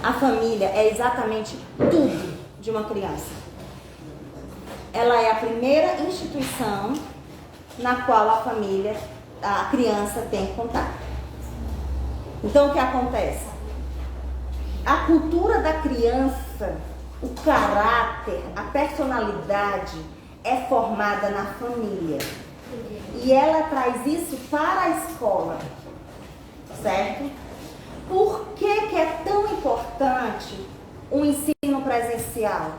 A família é exatamente tudo de uma criança. Ela é a primeira instituição na qual a criança tem contato. Então, o que acontece? A cultura da criança, o caráter, a personalidade é formada na família. E ela traz isso para a escola, certo? Por que é tão importante o ensino presencial?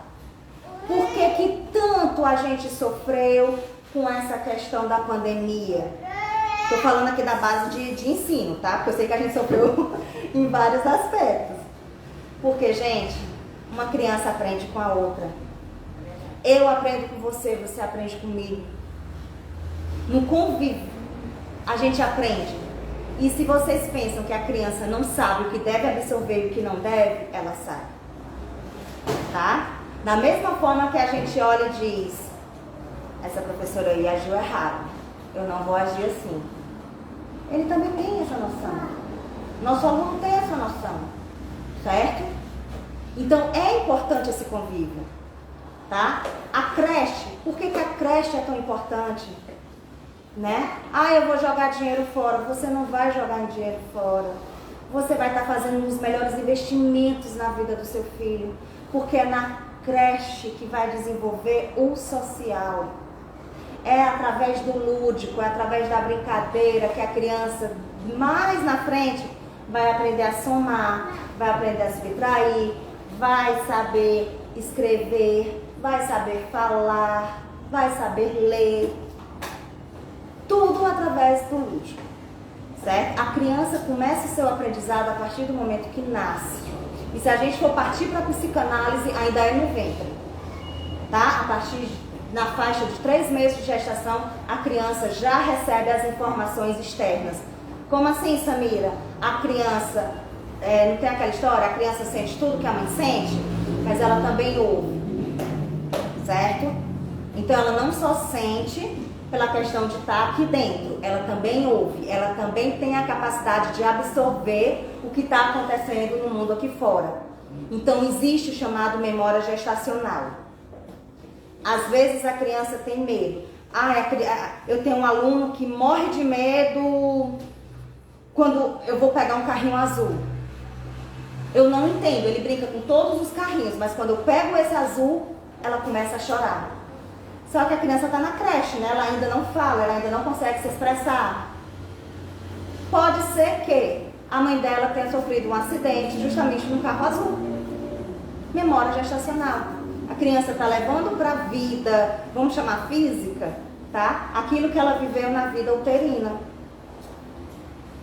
Por que tanto a gente sofreu com essa questão da pandemia? Estou falando aqui da base de ensino, tá? Porque eu sei que a gente sofreu em vários aspectos. Porque, gente, uma criança aprende com a outra. Eu aprendo com você, você aprende comigo. No convívio, a gente aprende. E se vocês pensam que a criança não sabe o que deve absorver e o que não deve, ela sabe. Tá? Da mesma forma que a gente olha e diz, essa professora aí agiu errado, eu não vou agir assim. Ele também tem essa noção. Nosso aluno tem essa noção. Certo? Então é importante esse convívio. Tá? A creche, por que a creche é tão importante? Né? Eu vou jogar dinheiro fora. Você não vai jogar dinheiro fora. Você vai estar fazendo um dos melhores investimentos na vida do seu filho. Porque é na creche que vai desenvolver o social. É através do lúdico, é através da brincadeira que a criança, mais na frente, vai aprender a somar, vai aprender a subtrair, vai saber escrever, vai saber falar, vai saber ler. Tudo através do lúdico, certo? A criança começa o seu aprendizado a partir do momento que nasce. E se a gente for partir para a psicanálise, ainda é no ventre, tá? A partir na faixa de 3 meses de gestação, a criança já recebe as informações externas. Como assim, Samira? A criança, não tem aquela história? A criança sente tudo que a mãe sente, mas ela também ouve, certo? Então ela não só sente pela questão de estar aqui dentro, ela também ouve, ela também tem a capacidade de absorver o que está acontecendo no mundo aqui fora. Então existe o chamado memória gestacional. Às vezes a criança tem medo. Eu tenho um aluno que morre de medo quando eu vou pegar um carrinho azul. Eu não entendo, ele brinca com todos os carrinhos, mas quando eu pego esse azul, ela começa a chorar. Só que a criança está na creche, né? Ela ainda não fala, ela ainda não consegue se expressar. Pode ser que a mãe dela tenha sofrido um acidente justamente no carro azul. Memória gestacional. A criança está levando para a vida, vamos chamar física, tá? Aquilo que ela viveu na vida uterina.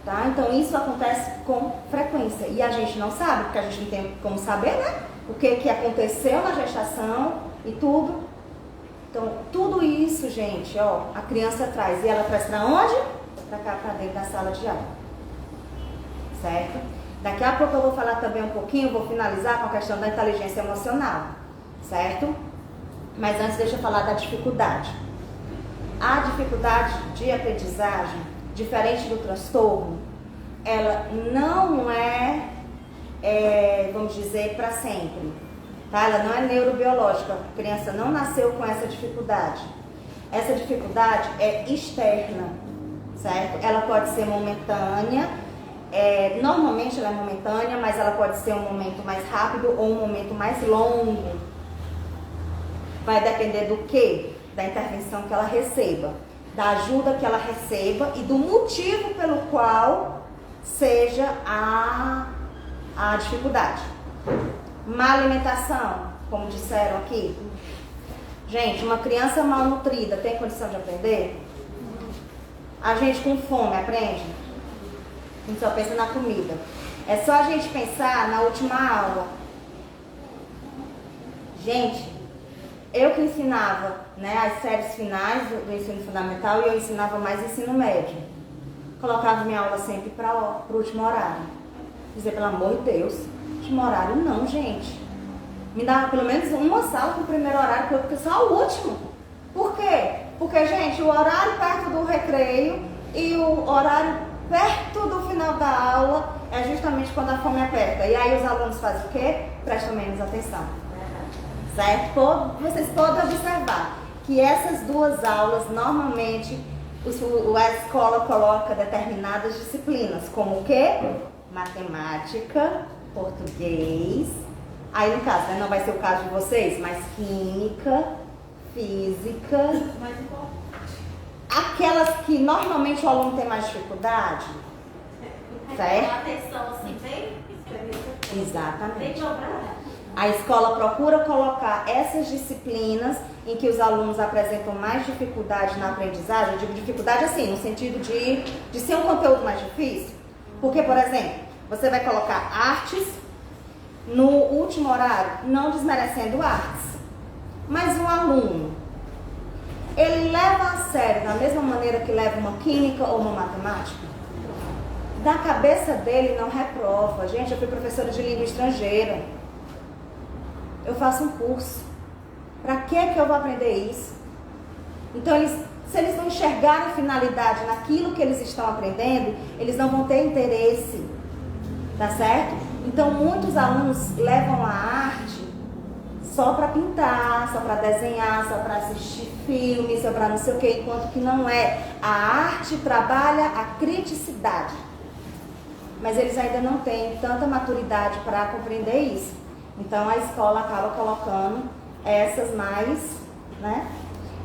Tá? Então isso acontece com frequência. E a gente não sabe, porque a gente não tem como saber, né? O que aconteceu na gestação e tudo. Então, tudo isso, gente, a criança traz. E ela traz para onde? Para cá, para dentro da sala de aula. Certo? Daqui a pouco eu vou falar também um pouquinho, vou finalizar com a questão da inteligência emocional. Certo? Mas antes deixa eu falar da dificuldade. A dificuldade de aprendizagem, diferente do transtorno, ela não vamos dizer, para sempre. Tá? Ela não é neurobiológica, a criança não nasceu com essa dificuldade. Essa dificuldade é externa, certo? Ela pode ser momentânea, normalmente ela é momentânea, mas ela pode ser um momento mais rápido ou um momento mais longo. Vai depender do quê? Da intervenção que ela receba, da ajuda que ela receba e do motivo pelo qual seja a dificuldade. Má alimentação, como disseram aqui. Gente, uma criança mal nutrida tem condição de aprender? A gente com fome aprende? A gente só pensa na comida. É só a gente pensar na última aula. Gente, eu que ensinava, né, as séries finais do ensino fundamental e eu ensinava mais ensino médio. Colocava minha aula sempre para o último horário. Dizer, pelo amor de Deus, último horário não, gente. Me dava pelo menos uma sala pro primeiro horário, porque só o último. Por quê? Porque, gente, o horário perto do recreio e o horário perto do final da aula é justamente quando a fome aperta. E aí os alunos fazem o quê? Prestam menos atenção. Certo? Vocês podem observar que essas duas aulas, normalmente, a escola coloca determinadas disciplinas, como o quê? Matemática, português. Aí, no caso, né, não vai ser o caso de vocês, mas química, física. Aquelas que normalmente o aluno tem mais dificuldade. Certo? Atenção assim, bem. Exatamente. A escola procura colocar essas disciplinas em que os alunos apresentam mais dificuldade na aprendizagem. Eu digo dificuldade assim, no sentido de ser um conteúdo mais difícil. Porque, por exemplo, você vai colocar artes no último horário, não desmerecendo artes. Mas um aluno, ele leva a sério da mesma maneira que leva uma química ou uma matemática? Da cabeça dele não reprova. Gente, eu fui professora de língua estrangeira. Eu faço um curso. Para que eu vou aprender isso? Então, se eles não enxergarem finalidade naquilo que eles estão aprendendo, eles não vão ter interesse. Tá certo? Então, muitos alunos levam a arte só para pintar, só para desenhar, só para assistir filmes, só para não sei o que, enquanto que não é. A arte trabalha a criticidade. Mas eles ainda não têm tanta maturidade para compreender isso. Então a escola acaba colocando essas mais, né?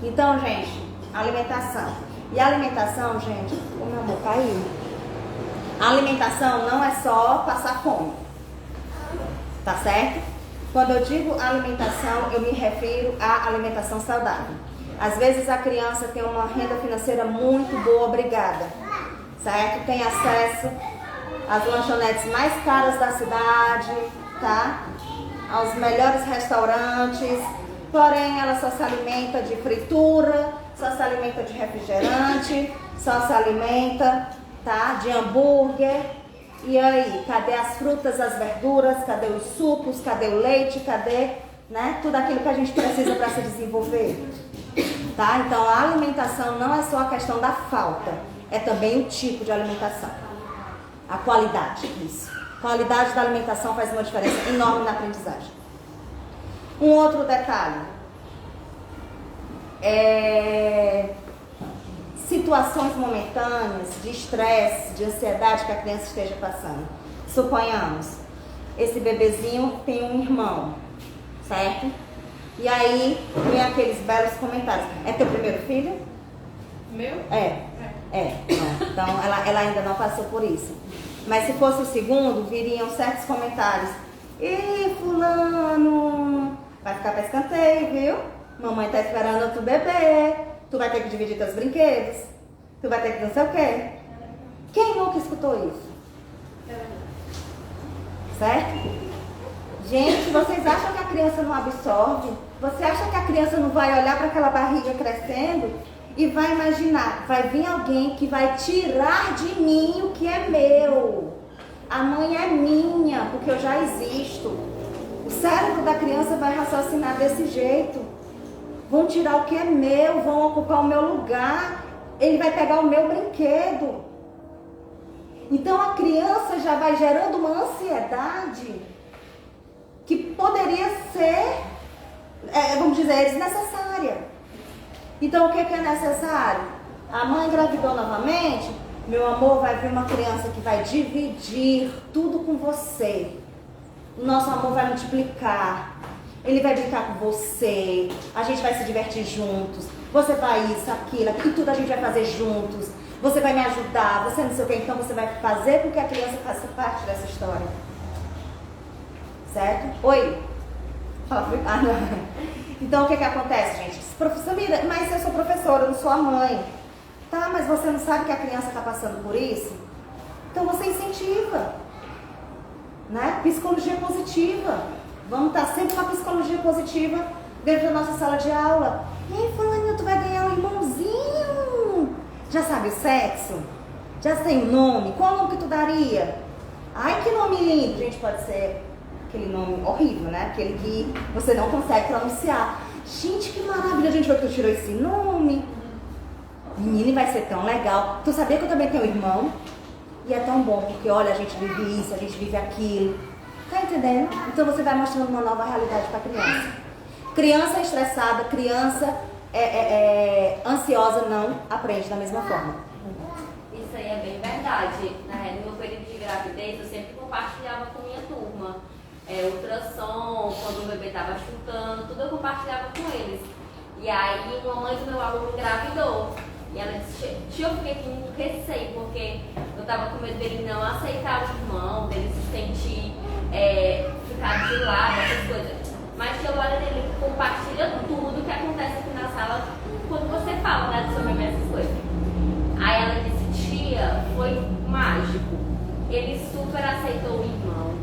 Então, gente, alimentação. E a alimentação, gente, o meu amor caiu. A alimentação não é só passar fome. Tá certo? Quando eu digo alimentação, eu me refiro à alimentação saudável. Às vezes a criança tem uma renda financeira muito boa, obrigada. Certo? Tem acesso às lanchonetes mais caras da cidade, tá? Aos melhores restaurantes, porém ela só se alimenta de fritura, só se alimenta de refrigerante, só se alimenta, tá, de hambúrguer. E aí, cadê as frutas, as verduras, cadê os sucos, cadê o leite, cadê, né, tudo aquilo que a gente precisa para se desenvolver? Tá? Então a alimentação não é só a questão da falta, é também o tipo de alimentação. A qualidade, isso. A qualidade da alimentação faz uma diferença enorme na aprendizagem. Um outro detalhe. Situações momentâneas de estresse, de ansiedade que a criança esteja passando. Suponhamos, esse bebezinho tem um irmão, certo? E aí vem aqueles belos comentários. É teu primeiro filho? Meu? Não. Então ela ainda não passou por isso. Mas se fosse o segundo, viriam certos comentários. Ih, fulano, vai ficar pra escanteio, viu? Mamãe tá esperando outro bebê. Tu vai ter que dividir teus brinquedos. Tu vai ter que não sei o quê. Quem nunca escutou isso? Certo? Gente, vocês acham que a criança não absorve? Você acha que a criança não vai olhar para aquela barriga crescendo e vai imaginar, vai vir alguém que vai tirar de mim o que é meu. A mãe é minha, porque eu já existo. O cérebro da criança vai raciocinar desse jeito. Vão tirar o que é meu, vão ocupar o meu lugar. Ele vai pegar o meu brinquedo. Então a criança já vai gerando uma ansiedade que poderia ser, vamos dizer, desnecessária. Então o que é necessário? A mãe engravidou novamente, meu amor, vai vir uma criança que vai dividir tudo com você. O nosso amor vai multiplicar. Ele vai brincar com você, a gente vai se divertir juntos, você vai isso, aquilo, e tudo a gente vai fazer juntos, você vai me ajudar, você não sei o que, então você vai fazer com que a criança faça parte dessa história. Certo? Oi? Então o que acontece, gente? Samira, mas eu sou professora, eu não sou a mãe. Tá, mas você não sabe que a criança está passando por isso? Então você incentiva. Né? Psicologia positiva. Vamos estar sempre com a psicologia positiva dentro da nossa sala de aula. E aí, fulaninho, tu vai ganhar um irmãozinho. Já sabe o sexo? Já tem o nome? Qual nome que tu daria? Ai, que nome lindo. Gente, pode ser aquele nome horrível, né? Aquele que você não consegue pronunciar. Gente, que maravilha, gente, que tu tirou esse nome. Menina, vai ser tão legal. Tu sabia que eu também tenho um irmão? E é tão bom, porque olha, a gente vive isso, a gente vive aquilo. Tá entendendo? Então você vai mostrando uma nova realidade para a criança. Criança estressada, criança ansiosa não aprende da mesma forma. Isso aí é bem verdade. No meu período de gravidez, eu sempre compartilhava com minha turma. Ultrassom, quando o bebê estava chutando, tudo eu compartilhava com eles. E aí, uma mãe do meu aluno engravidou. E ela disse, tia, eu fiquei com muito receio, porque eu estava com medo dele não aceitar o irmão, dele se sentir, ficar de lado, essas coisas. Mas tia Lorena, ele compartilha tudo que acontece aqui na sala quando você fala, né, sobre essas coisas. Aí ela disse, tia, foi mágico. Ele super aceitou o irmão,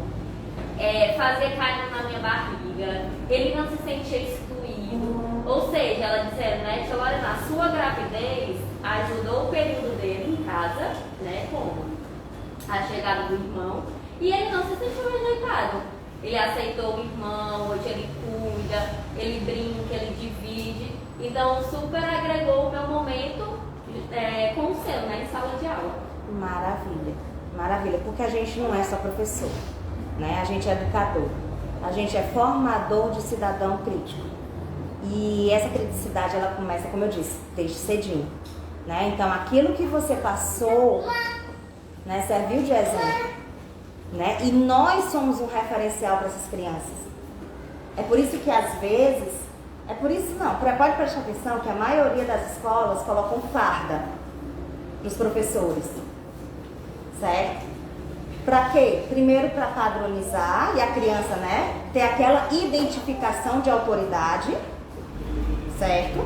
fazia carinho na minha barriga, ele não se sentia excluído. Ou seja, ela dizendo, né, tia Lorena, a sua gravidez ajudou o período dele em casa, né, como a chegada do irmão, e ele não se sentiu rejeitado. Ele aceitou o irmão, hoje ele cuida, ele brinca, ele divide. Então, super agregou o meu momento com o seu, né, em sala de aula. Maravilha, maravilha, porque a gente não é só professor, né? A gente é educador, a gente é formador de cidadão crítico. E essa criticidade, ela começa, como eu disse, desde cedinho, né? Então, aquilo que você passou, né, serviu de exemplo, né? E nós somos um referencial para essas crianças. É por isso que, às vezes, pode prestar atenção que a maioria das escolas colocam farda para os professores, certo? Para quê? Primeiro, para padronizar e a criança, né, ter aquela identificação de autoridade, certo?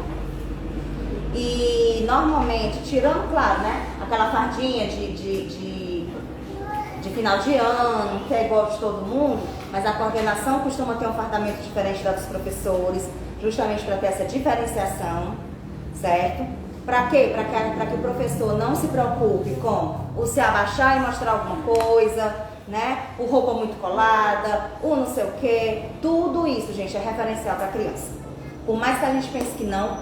E normalmente, tirando, claro, né, aquela fardinha de final de ano, que é igual de todo mundo, mas a coordenação costuma ter um fardamento diferente da dos professores, justamente para ter essa diferenciação, certo? Para quê? Para que o professor não se preocupe com o se abaixar e mostrar alguma coisa, né? O roupa muito colada, o não sei o quê. Tudo isso, gente, é referencial para a criança. Por mais que a gente pense que não,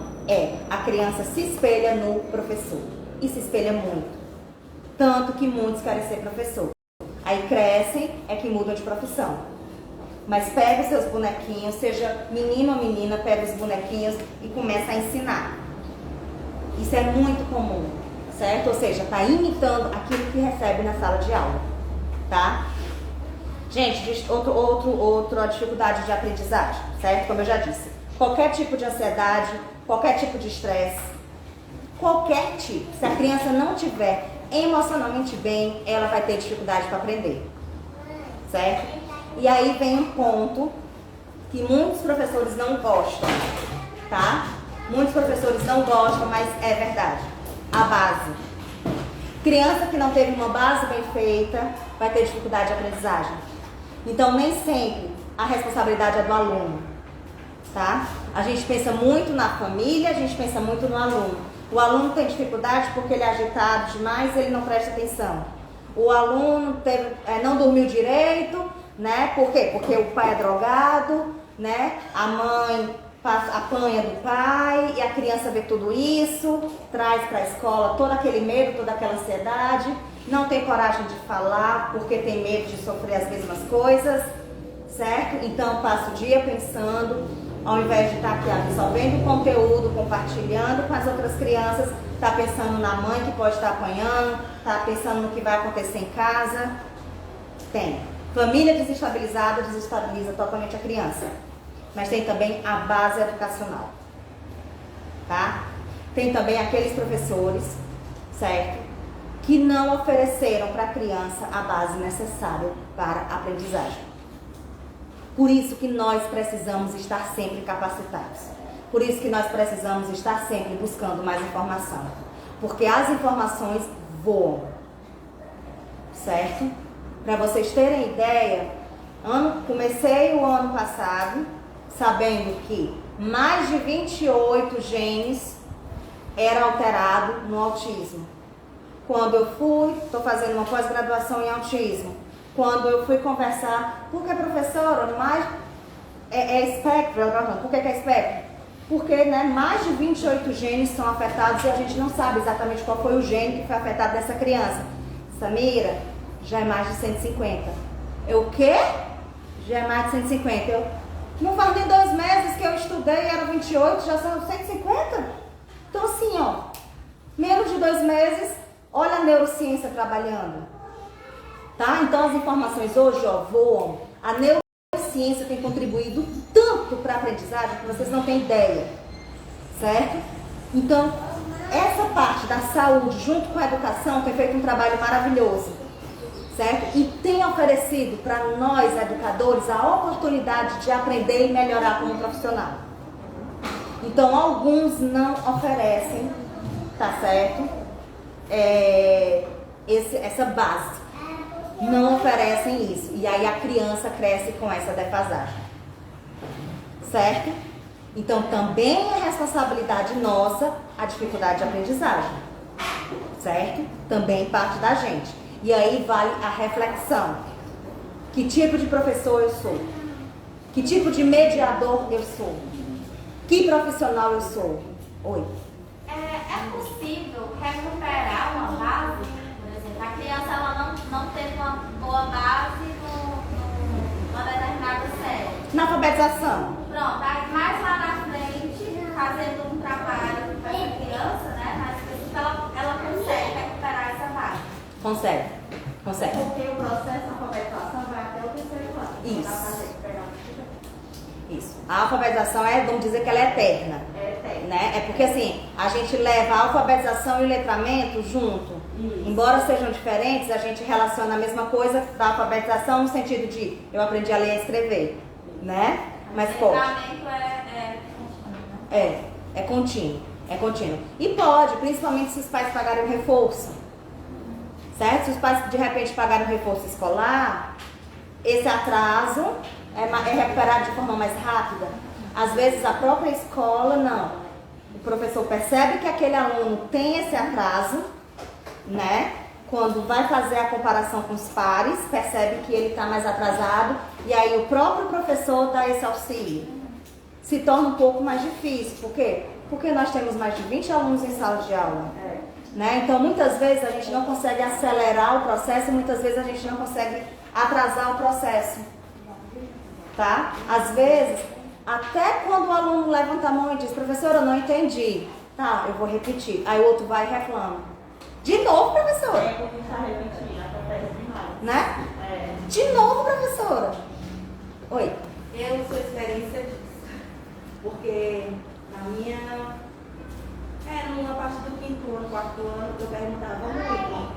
a criança se espelha no professor. E se espelha muito. Tanto que muitos querem ser professor. Aí crescem, que mudam de profissão. Mas pega os seus bonequinhos, seja menino ou menina, pega os bonequinhos e começa a ensinar. Isso é muito comum, certo? Ou seja, está imitando aquilo que recebe na sala de aula, tá? Gente, outra dificuldade de aprendizagem, certo? Como eu já disse, qualquer tipo de ansiedade, qualquer tipo de estresse, qualquer tipo, se a criança não tiver emocionalmente bem, ela vai ter dificuldade para aprender, certo? E aí vem um ponto que muitos professores não gostam, tá? Muitos professores não gostam, mas é verdade. A base. Criança que não teve uma base bem feita vai ter dificuldade de aprendizagem. Então, nem sempre a responsabilidade é do aluno, tá? A gente pensa muito na família, a gente pensa muito no aluno. O aluno tem dificuldade porque ele é agitado demais, ele não presta atenção. O aluno não dormiu direito, né? Por quê? Porque o pai é drogado, né? A mãe apanha do pai e a criança vê tudo isso, traz para a escola todo aquele medo, toda aquela ansiedade, não tem coragem de falar porque tem medo de sofrer as mesmas coisas, certo? Então passa o dia pensando, ao invés de estar aqui absorvendo o conteúdo, compartilhando com as outras crianças, está pensando na mãe que pode estar apanhando, está pensando no que vai acontecer em casa. Tem. Família desestabilizada desestabiliza totalmente a criança. Mas tem também a base educacional, tá? Tem também aqueles professores, certo? Que não ofereceram para a criança a base necessária para a aprendizagem. Por isso que nós precisamos estar sempre capacitados. Por isso que nós precisamos estar sempre buscando mais informação. Porque as informações voam, certo? Para vocês terem ideia, comecei o ano passado sabendo que mais de 28 genes eram alterados no autismo. Quando eu estou fazendo uma pós-graduação em autismo, quando eu fui conversar, por que, professora, espectro? Por que é espectro? Porque, né, mais de 28 genes são afetados e a gente não sabe exatamente qual foi o gene que foi afetado dessa criança. Samira, já é mais de 150. Eu, o quê? Já é mais de 150. Eu, não faz nem 2 meses que eu estudei, era 28, já são 150? Então assim, ó, menos de 2 meses, olha a neurociência trabalhando. Tá? Então as informações hoje, ó, voam. A neurociência tem contribuído tanto para a aprendizagem que vocês não têm ideia. Certo? Então, essa parte da saúde, junto com a educação, tem feito um trabalho maravilhoso, certo? E tem oferecido para nós, educadores, a oportunidade de aprender e melhorar como profissional. Então, alguns não oferecem, tá certo? Essa base. Não oferecem isso. E aí a criança cresce com essa defasagem. Certo? Então, também é responsabilidade nossa a dificuldade de aprendizagem, certo? Também parte da gente. E aí vale a reflexão. Que tipo de professor eu sou? Que tipo de mediador eu sou? Que profissional eu sou? Oi. É possível recuperar uma base? Por exemplo, a criança ela não teve uma boa base numa determinada série. Na alfabetização. Pronto, aí mais lá na frente, fazendo um trabalho com essa criança, né, mais específico, ela consegue recuperar essa base. Consegue. Porque o processo de alfabetização vai até o 3º ano. Isso. Isso. A alfabetização vamos dizer que ela é eterna. É eterna. Né? É porque assim, a gente leva a alfabetização e o letramento junto. Isso. Embora sejam diferentes, a gente relaciona a mesma coisa da alfabetização no sentido de eu aprendi a ler e a escrever. Né? Mas pode. O letramento É contínuo. E pode, principalmente se os pais pagarem o reforço. Certo? Se os pais de repente pagarem o reforço escolar, esse atraso é recuperado de forma mais rápida. Às vezes a própria escola não. O professor percebe que aquele aluno tem esse atraso, né? Quando vai fazer a comparação com os pares, percebe que ele está mais atrasado e aí o próprio professor dá esse auxílio. Se torna um pouco mais difícil. Por quê? Porque nós temos mais de 20 alunos em sala de aula. Né? Então, muitas vezes a gente não consegue acelerar o processo, muitas vezes a gente não consegue atrasar o processo. Tá? Às vezes, até quando o aluno levanta a mão e diz, professora, eu não entendi. Tá, eu vou repetir. Aí o outro vai e reclama. De novo, professora? Porque está repetindo, acontece demais. Né? É. De novo, professora? Oi. Eu sou experiência disso. Porque na minha... numa parte do 5º ano, 4º ano, eu perguntava muito.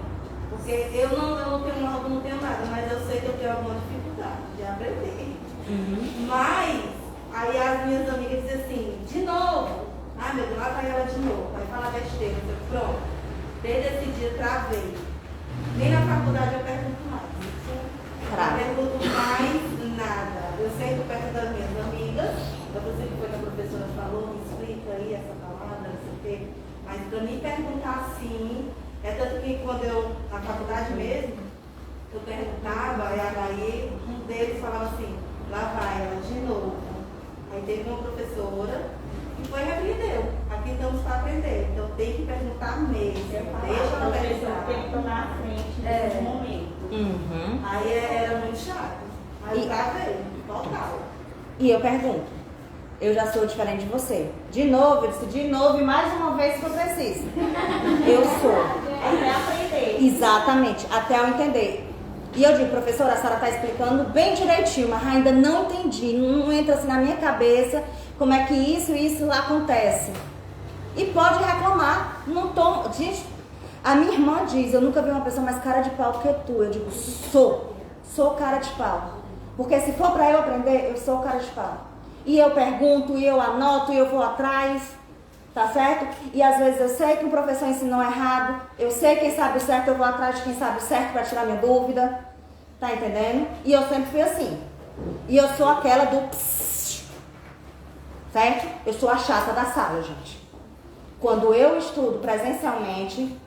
Porque eu não tenho nada, mas eu sei que eu tenho alguma dificuldade de aprender. Uhum. Mas, aí as minhas amigas dizem assim, de novo. Ai meu Deus, lá vai ela de novo. Aí fala besteira, eu digo, pronto. Desde esse dia travei. Nem na faculdade eu pergunto mais. Não pergunto mais nada. Eu sento perto das minhas amigas. Eu não sei o que foi que a professora falou, me explica aí essa palavra, não sei o quê. Mas para mim perguntar assim, é tanto que quando eu, na faculdade mesmo, eu perguntava, aí um deles falava assim, lá vai ela de novo. Aí teve uma professora que foi e repreendeu. Aqui estamos para aprender, então tem que perguntar mesmo. Deixa ela perguntar. Tem que tomar a frente nesse momento. Uhum. Aí era muito chato. Mas eu travei, total. E eu pergunto, eu já sou diferente de você. De novo, eu disse de novo e mais uma vez que eu preciso. Eu sou. Até aprender. Exatamente, até eu entender. E eu digo, professora, a senhora está explicando bem direitinho, mas ainda não entendi. Não entra assim na minha cabeça como é que isso acontece. E pode reclamar. Não tô... Gente, a minha irmã diz, eu nunca vi uma pessoa mais cara de pau que tu. Eu digo, sou cara de pau. Porque se for para eu aprender, eu sou cara de pau. E eu pergunto, e eu anoto, e eu vou atrás, tá certo? E às vezes eu sei que o professor ensinou errado, eu sei quem sabe o certo, eu vou atrás de quem sabe o certo para tirar minha dúvida, tá entendendo? E eu sempre fui assim. E eu sou aquela do psss, certo? Eu sou a chata da sala, gente. Quando eu estudo presencialmente,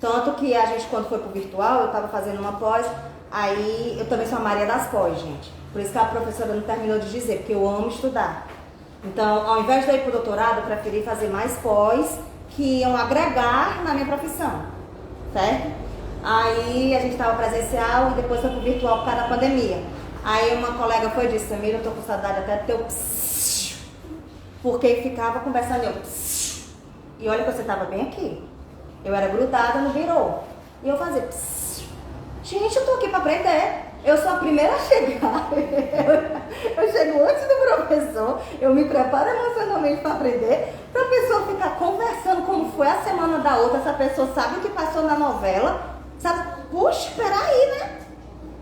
tanto que a gente quando foi pro virtual, eu tava fazendo uma pós, aí eu também sou a Maria das pós, gente. Por isso que a professora não terminou de dizer, porque eu amo estudar. Então, ao invés de eu ir para o doutorado, eu preferi fazer mais pós que iam agregar na minha profissão, certo? Aí a gente estava presencial e depois foi pro virtual por causa da pandemia. Aí uma colega foi e disse, Samira, eu tô com saudade até do teu psiu, porque ficava conversando eu psiu. E olha que você tava bem aqui. Eu era grudada no birô. E eu fazia psiu. Gente, eu tô aqui para aprender. Eu sou a primeira a chegar. Eu chego antes do professor, eu me preparo emocionalmente para aprender, para a pessoa ficar conversando como foi a semana da outra, essa pessoa sabe o que passou na novela, sabe? Puxa, peraí, né?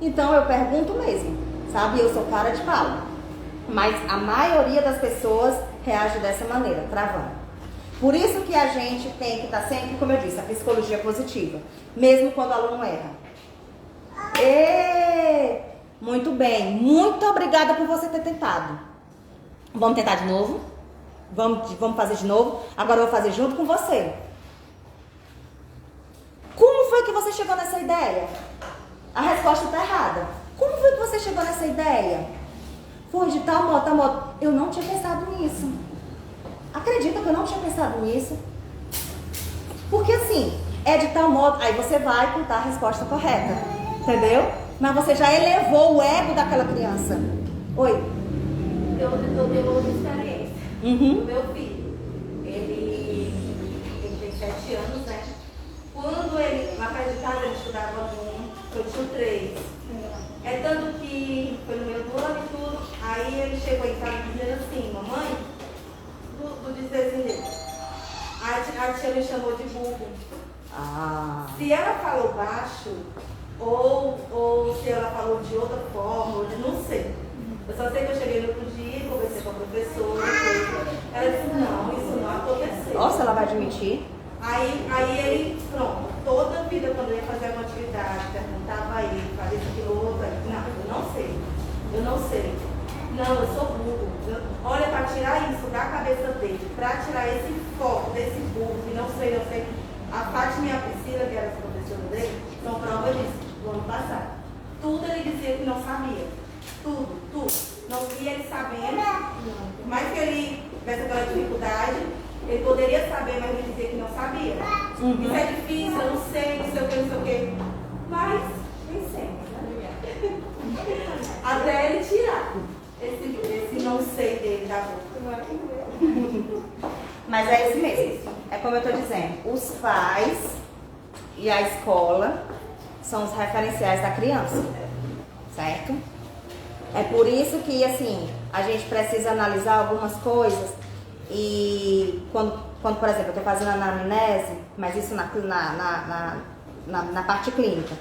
Então eu pergunto mesmo, sabe? Eu sou cara de pau. Mas a maioria das pessoas reage dessa maneira, travando. Por isso que a gente tem que estar sempre, como eu disse, a psicologia positiva, mesmo quando o aluno erra. Muito bem, muito obrigada por você ter tentado. Vamos tentar de novo? Vamos fazer de novo? Agora eu vou fazer junto com você. Como foi que você chegou nessa ideia? A resposta está errada. Como foi que você chegou nessa ideia? Foi de tal modo, tal modo. Eu não tinha pensado nisso. Acredita que eu não tinha pensado nisso? Porque assim, é de tal modo, aí você vai contar a resposta correta. Entendeu? Mas você já elevou o ego daquela criança. Oi? Eu tenho outra experiência. O meu filho, ele tem 7 anos, né? Quando ele, na casa de casa, ele estudava 1, eu tinha 3. É tanto que foi no meio do ano e tudo, aí ele chegou em casa dizendo assim, mamãe, do dizezinho dele. A tia me chamou de burro. Se ela falou baixo, ou se ela falou de outra forma, ou de não sei. Eu só sei que eu cheguei no outro dia, conversei com a professora, ela disse, não, isso não aconteceu. Nossa, ela vai admitir? Aí ele, pronto, toda a vida quando eu ia fazer uma atividade, perguntava a ele, fazia aquilo outro, não, eu não sei. Não, eu sou burro. Olha, para tirar isso da cabeça dele, para tirar esse foco desse burro, que não sei, a Fátima e a Priscila, que era as professoras dele, são prova disso, do ano passado. Tudo ele dizia que não sabia. Tudo. Não ia ele sabendo, por mais que ele tivesse aquela dificuldade, ele poderia saber, mas ele dizia que não sabia. Isso é difícil, eu não sei, não sei o que. Mas, vencemos, né? Até ele tirar esse não sei dele da boca. Mas é isso mesmo. É como eu estou dizendo, os pais e a escola são os referenciais da criança, certo? É por isso que, assim, a gente precisa analisar algumas coisas e quando por exemplo, eu estou fazendo anamnese, mas isso na parte clínica,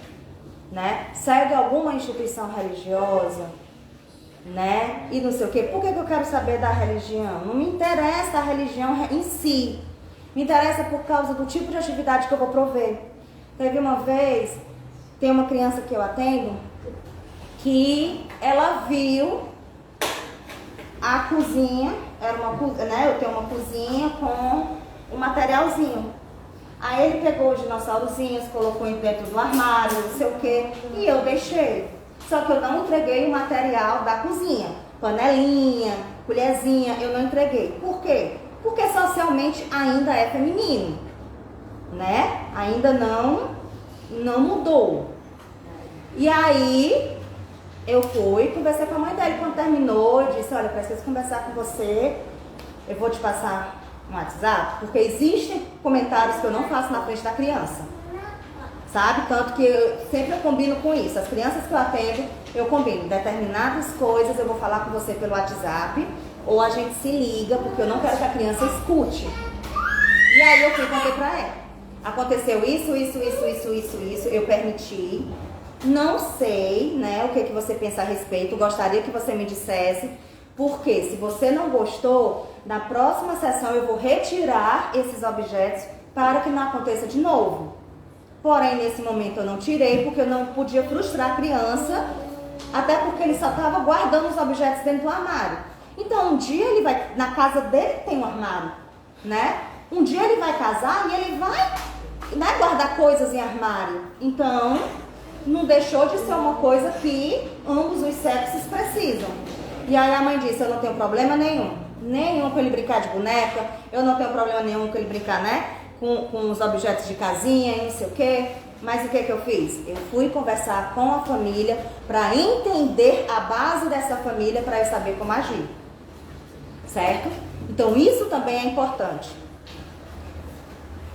né? Segue alguma instituição religiosa, né? E não sei o quê. Por que eu quero saber da religião? Não me interessa a religião em si. Me interessa por causa do tipo de atividade que eu vou prover. Teve uma vez, tem uma criança que eu atendo, que ela viu a cozinha, eu tenho uma cozinha com um materialzinho. Aí ele pegou os dinossaurozinhos, colocou dentro do armário, não sei o quê, e eu deixei. Só que eu não entreguei o material da cozinha. Panelinha, colherzinha, eu não entreguei. Por quê? Porque socialmente ainda é feminino, né? Ainda não mudou. E aí eu fui conversar com a mãe dele. Quando terminou, eu disse, olha, eu preciso conversar com você. Eu vou te passar um WhatsApp, porque existem comentários que eu não faço na frente da criança. Sabe? Tanto que eu sempre combino com isso. As crianças que eu atendo, eu combino. Determinadas coisas eu vou falar com você pelo WhatsApp, ou a gente se liga, porque eu não quero que a criança escute. E aí eu fui e contei pra ela. Aconteceu isso, eu permiti. Não sei, né, o que você pensa a respeito, gostaria que você me dissesse, porque se você não gostou, na próxima sessão eu vou retirar esses objetos para que não aconteça de novo. Porém, nesse momento eu não tirei, porque eu não podia frustrar a criança, até porque ele só estava guardando os objetos dentro do armário. Então, um dia ele vai, na casa dele tem um armário, né? Um dia ele vai casar e ele vai, né, guardar coisas em armário. Então, não deixou de ser uma coisa que ambos os sexos precisam. E aí a mãe disse, eu não tenho problema nenhum com ele brincar de boneca, eu não tenho problema nenhum com ele brincar, né, com os objetos de casinha e não sei o quê. Mas o que eu fiz? Eu fui conversar com a família para entender a base dessa família para eu saber como agir. Certo? Então isso também é importante.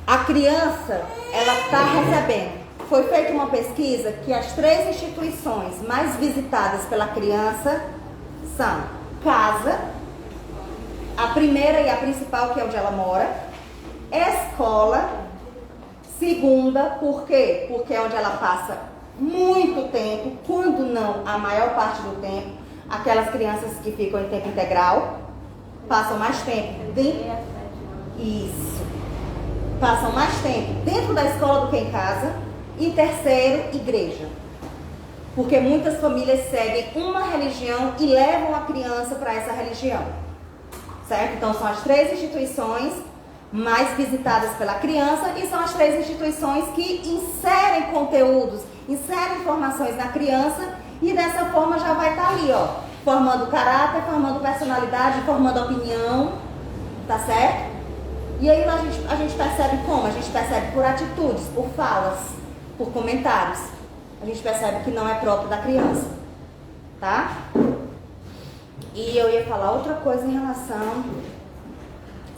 A criança, ela está recebendo. Foi feita uma pesquisa que as 3 instituições mais visitadas pela criança são casa, a primeira e a principal, que é onde ela mora, escola, segunda, por quê? Porque é onde ela passa muito tempo, quando não a maior parte do tempo. Aquelas crianças que ficam em tempo integral passam mais tempo dentro. Isso. Passam mais tempo dentro da escola do que em casa. E terceiro, igreja. Porque muitas famílias seguem uma religião e levam a criança para essa religião. Certo? Então são as 3 instituições mais visitadas pela criança e são as 3 instituições que inserem conteúdos, inserem informações na criança e dessa forma já vai estar ali, ó, formando caráter, formando personalidade, formando opinião, tá certo? E aí a gente percebe como? A gente percebe por atitudes, por falas, por comentários. A gente percebe que não é próprio da criança, tá? E eu ia falar outra coisa em relação...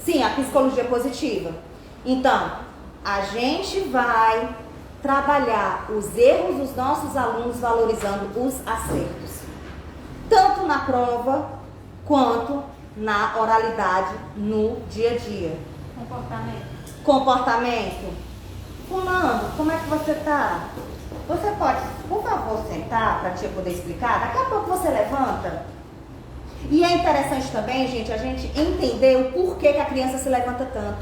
Sim, a psicologia positiva. Então, a gente vai trabalhar os erros dos nossos alunos valorizando os acertos. Tanto na prova, quanto na oralidade no dia a dia. Comportamento. Fulano, como é que você tá? Você pode, por favor, sentar para a tia poder explicar? Daqui a pouco você levanta. E é interessante também, gente, a gente entender o porquê que a criança se levanta tanto.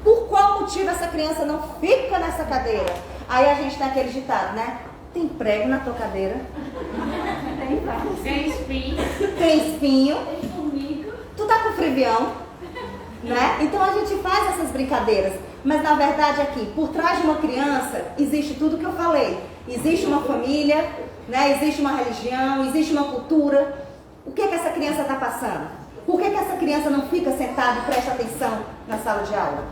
Por qual motivo essa criança não fica nessa cadeira? Aí a gente tem aquele ditado, né? Tem prego na tua cadeira? Tem espinho. Tem espinho. Tem formiga. Tu tá com frivião, né? Então a gente faz essas brincadeiras. Mas na verdade aqui, por trás de uma criança, existe tudo que eu falei. Existe uma família, né? Existe uma religião, existe uma cultura. O que essa criança está passando? Por que essa criança não fica sentada e presta atenção na sala de aula?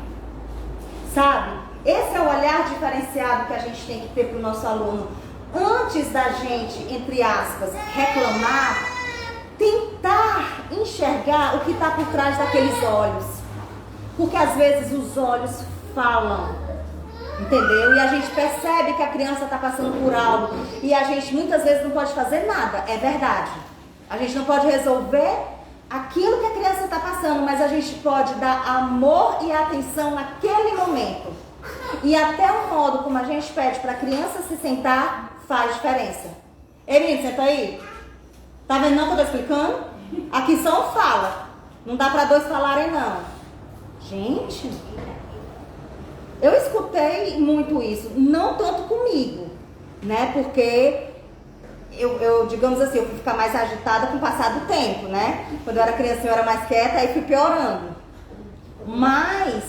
Sabe? Esse é o olhar diferenciado que a gente tem que ter para o nosso aluno. Antes da gente, entre aspas, reclamar, tentar enxergar o que está por trás daqueles olhos. Porque às vezes os olhos falam, entendeu? E a gente percebe que a criança está passando por algo. E a gente muitas vezes não pode fazer nada, é verdade. A gente não pode resolver aquilo que a criança está passando, mas a gente pode dar amor e atenção naquele momento. E até o modo como a gente pede para a criança se sentar faz diferença. Ei, menino, senta aí. Tá vendo não que eu estou explicando? Aqui só um fala. Não dá para 2 falarem não. Gente, eu escutei muito isso. Não tanto comigo, né? Porque... Eu, digamos assim, eu fui ficar mais agitada com o passar do tempo, né? Quando eu era criança eu era mais quieta, aí fui piorando. Mas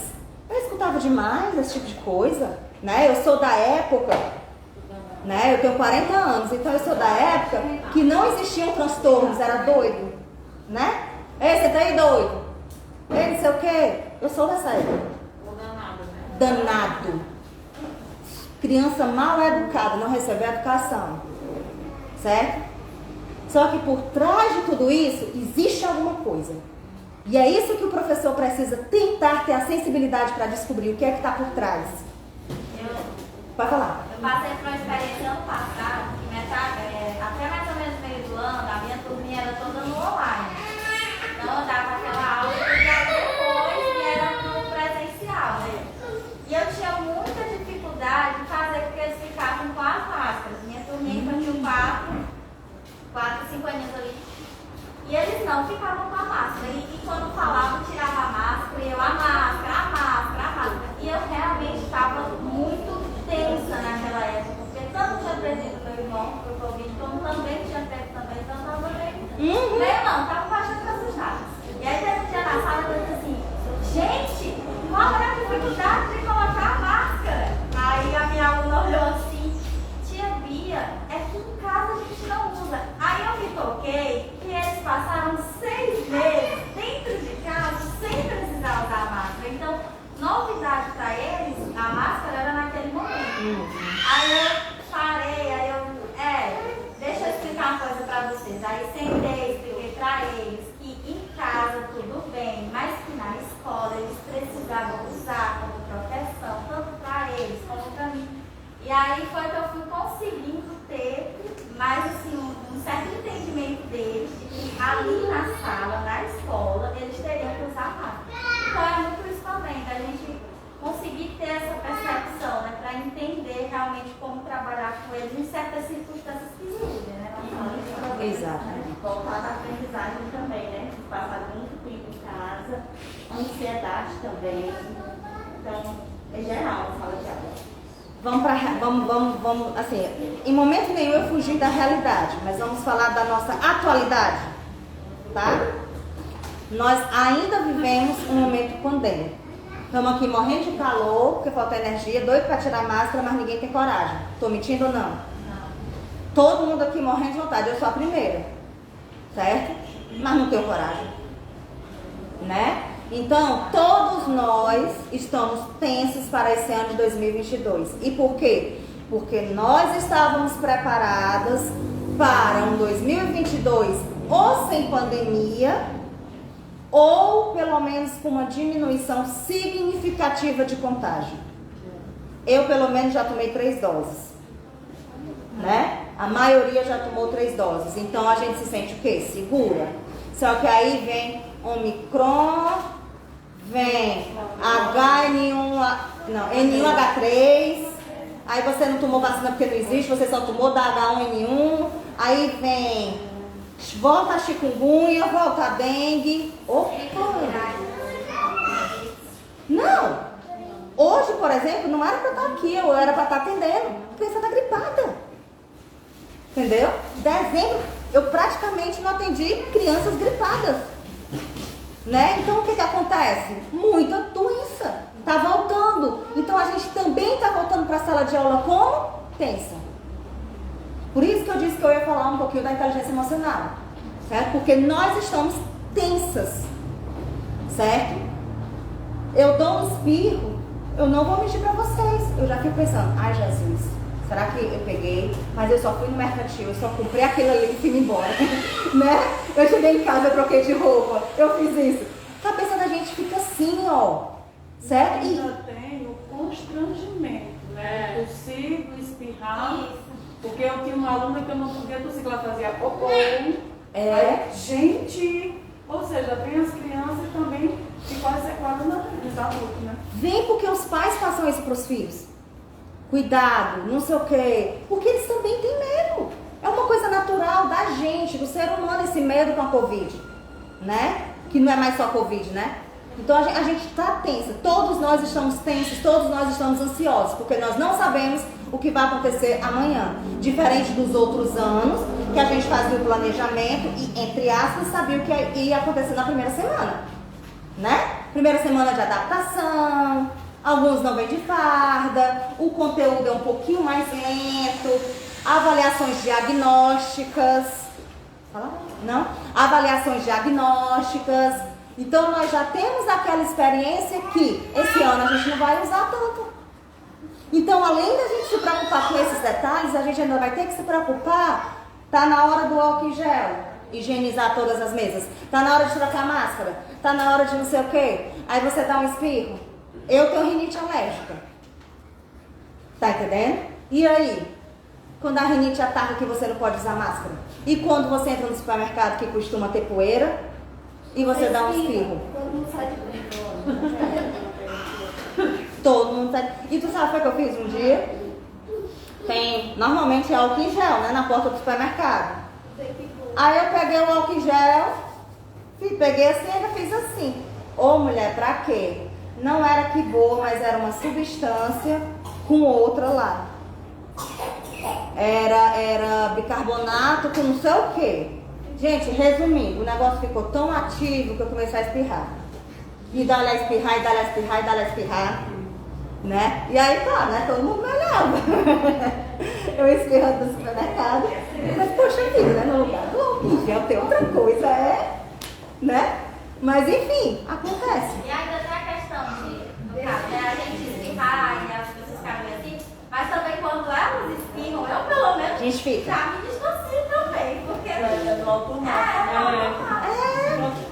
eu escutava demais esse tipo de coisa, né? Eu sou da época, né? Eu tenho 40 anos, então eu sou da época que não existiam transtornos, era doido, né? Ei, você tá aí doido? Ei, não sei o quê. Eu sou dessa época. Danado. Criança mal educada, não recebeu educação. Certo? Só que por trás de tudo isso, existe alguma coisa. E é isso que o professor precisa tentar ter a sensibilidade para descobrir o que é que está por trás. Pode falar. Eu passei por uma experiência ano passado, que até mais ou menos meio do ano, a minha turminha era toda no online. Então eu dava aquela aula e depois era no presencial, né? E eu tinha muita dificuldade de fazer com que eles ficassem com as máscaras. Minha turminha infantil 4, 5 aninhos ali. E eles não ficavam com a máscara. E quando falavam, tirava a máscara, e eu a máscara. E eu realmente estava muito tensa naquela época, porque tanto tinha perdido meu irmão pro Covid, como também tinha perdido também, então eu estava meio não, estava baixando assustada. E aí teve um dia na sala eu disse assim, gente, qual é a dificuldade de colocar a máscara? Aí a minha aluna olhou assim, tia Bia, é que em casa a gente não usa. Aí eu me toquei que eles passaram 6 meses dentro de casa meses. Aí sentei, expliquei para eles que em casa tudo bem, mas que na escola eles precisavam usar como proteção, tanto para eles como para mim. E aí foi que eu fui conseguindo ter mais assim, um certo entendimento deles de que ali na sala, na escola, eles teriam que usar máscara. Então é muito isso também, da gente conseguir ter essa percepção, né, para entender realmente como trabalhar com eles em certas circunstâncias que surgem, né, na sala de trabalho. Exatamente. Voltar à aprendizagem também, né, passar muito tempo em casa, ansiedade também. Então, é geral a sala de aula. Vamos, assim, em momento nenhum eu fugi da realidade, mas vamos falar da nossa atualidade, tá? Nós ainda vivemos um momento pandêmico. Estamos aqui morrendo de calor, porque falta energia, doido para tirar máscara, mas ninguém tem coragem. Estou mentindo ou não? Todo mundo aqui morrendo de vontade, eu sou a primeira, certo? Mas não tenho coragem, né? Então, todos nós estamos tensos para esse ano de 2022. E por quê? Porque nós estávamos preparadas para um 2022 ou sem pandemia, ou pelo menos com uma diminuição significativa de contágio. Eu, pelo menos, já tomei 3 doses, né? A maioria já tomou 3 doses. Então, a gente se sente o quê? Segura. Só que aí vem Omicron, vem N1H3, aí você não tomou vacina porque não existe, você só tomou da H1N1, aí vem, volta a chikungunya, volta a dengue. Não! Hoje, por exemplo, não era para estar aqui, eu era para estar atendendo, porque você está gripada. Entendeu? Dezembro, eu praticamente não atendi crianças gripadas. Né? Então o que acontece? Muita doença está voltando. Então a gente também está voltando para a sala de aula como tensa. Por isso que eu disse que eu ia falar um pouquinho da inteligência emocional, certo? Porque nós estamos tensas, certo? Eu dou um espirro, eu não vou mentir para vocês. Eu já fico pensando, ai Jesus, será que eu peguei? Mas eu só fui no mercantil, eu só comprei aquilo ali e fui embora, né? Eu cheguei em casa, eu troquei de roupa, eu fiz isso. A cabeça da gente fica assim, ó, certo? Eu ainda tenho constrangimento, né? Eu consigo espirrar, porque eu tinha uma aluna que eu não podia tossir, que ela fazia cocô. Aí, gente, ou seja, vem as crianças e também ficam as sequelas nos adultos, né? Vem porque os pais passam isso para os filhos. Cuidado, não sei o quê. Porque eles também têm medo. É uma coisa natural da gente, do ser humano, esse medo com a Covid, né? Que não é mais só Covid, né? Então a gente está tensa. Todos nós estamos tensos, todos nós estamos ansiosos, porque nós não sabemos o que vai acontecer amanhã. Diferente dos outros anos, que a gente fazia o planejamento e, entre aspas, sabia o que ia acontecer na primeira semana, né? Primeira semana de adaptação. Alguns não vêm de farda, o conteúdo é um pouquinho mais lento, avaliações diagnósticas, não? Avaliações diagnósticas. Então nós já temos aquela experiência que esse ano a gente não vai usar tanto. Então, além da gente se preocupar com esses detalhes, a gente ainda vai ter que se preocupar, tá na hora do álcool em gel, higienizar todas as mesas, tá na hora de trocar máscara, tá na hora de não sei o quê, aí você dá um espirro. Eu tenho rinite alérgica. Tá entendendo? E aí? Quando a rinite ataca que você não pode usar máscara? E quando você entra no supermercado que costuma ter poeira e você dá um espirro? Todo mundo sai de dentro. Todo mundo sai. E tu sabe o que eu fiz um dia? Tem, normalmente é álcool em gel, né? Na porta do supermercado. Aí eu peguei o álcool em gel, peguei assim e ainda fiz assim. Ô mulher, pra quê? Não era que boa, mas era uma substância com outra lá. Era bicarbonato com não sei o quê. Gente, resumindo, o negócio ficou tão ativo que eu comecei a espirrar. E dá-lhe a espirrar, e dá-lhe a espirrar, e dá-lhe a espirrar. Né? E aí tá, né? Todo mundo me olhava. Eu espirrando no supermercado. Mas poxa vida, né? No lugar do álcool em gel tem outra coisa, né? Mas enfim, acontece. E ainda tem a questão de, no caso, né, a gente espirrar e as pessoas ficarem assim, mas também quando elas espirram, eu pelo menos A gente fica. já me distancio também, porque automático.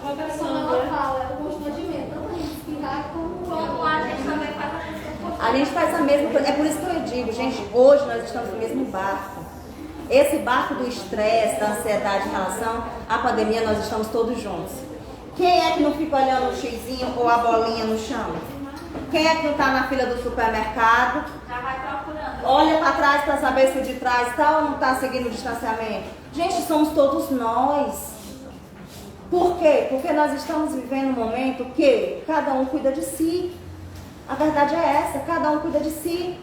Quando ela fala, é o constrangimento, tanto a gente espirrar como a gente também faz a pessoa. A gente faz a mesma coisa. É por isso que eu digo, gente, hoje nós estamos no mesmo barco. Esse barco do estresse, da ansiedade em relação à pandemia, nós estamos todos juntos. Quem é que não fica olhando o xizinho ou a bolinha no chão? Quem é que não está na fila do supermercado? Já vai procurando. Olha para trás para saber se o de trás está ou não está seguindo o distanciamento. Gente, somos todos nós. Por quê? Porque nós estamos vivendo um momento que cada um cuida de si. A verdade é essa, cada um cuida de si.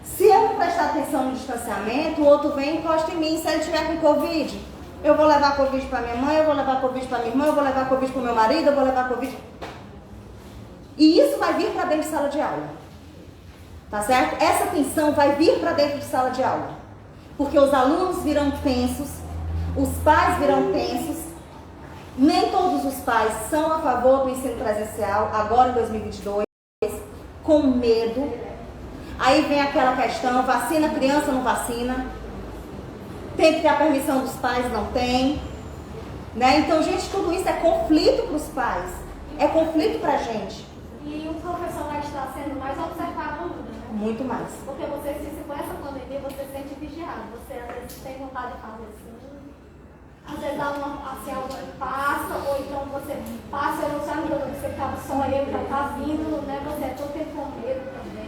Se eu não prestar atenção no distanciamento, o outro vem e encosta em mim. Se ele estiver com Covid, eu vou levar Covid para minha mãe, eu vou levar Covid para minha irmã, eu vou levar Covid para o meu marido, eu vou levar Covid... E isso vai vir para dentro de sala de aula. Tá certo? Essa tensão vai vir para dentro de sala de aula. Porque os alunos virão tensos, os pais virão tensos. Nem todos os pais são a favor do ensino presencial, agora em 2022, com medo. Aí vem aquela questão, vacina criança, não vacina. Tem que ter a permissão dos pais, não tem. Né? Então, gente, tudo isso é conflito para os pais. É conflito para a gente. E o professor vai estar sendo mais observado ainda, né? Muito mais. Porque você, se com essa pandemia, você se sente vigiado. Você às vezes tem vontade de fazer assim. Às vezes dá uma assim, alguém passa, ou então você passa, eu não sabe, você tá só eu, já tá vindo, né? Você é todo tempo com medo também.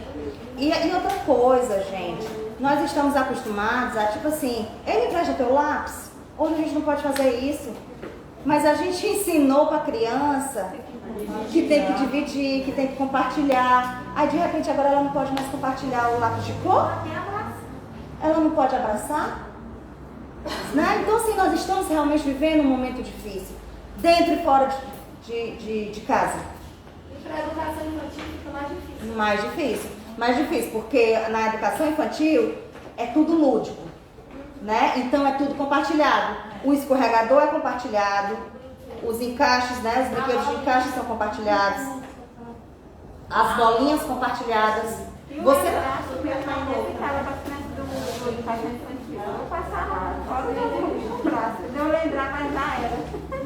E outra coisa, gente, nós estamos acostumados a, tipo assim, ele empresta teu lápis, hoje a gente não pode fazer isso. Mas a gente ensinou para a criança que tem que dividir, que tem que compartilhar. Aí de repente agora ela não pode mais compartilhar o lápis de cor? Ela não pode abraçar? Né? Então assim, nós estamos realmente vivendo um momento difícil, dentro e fora de casa. E para a educação infantil fica mais difícil. Mais difícil, porque na educação infantil é tudo lúdico, né? Então é tudo compartilhado. O escorregador é compartilhado, os encaixes, né? Os brinquedos de encaixe são compartilhados, as bolinhas compartilhadas. Você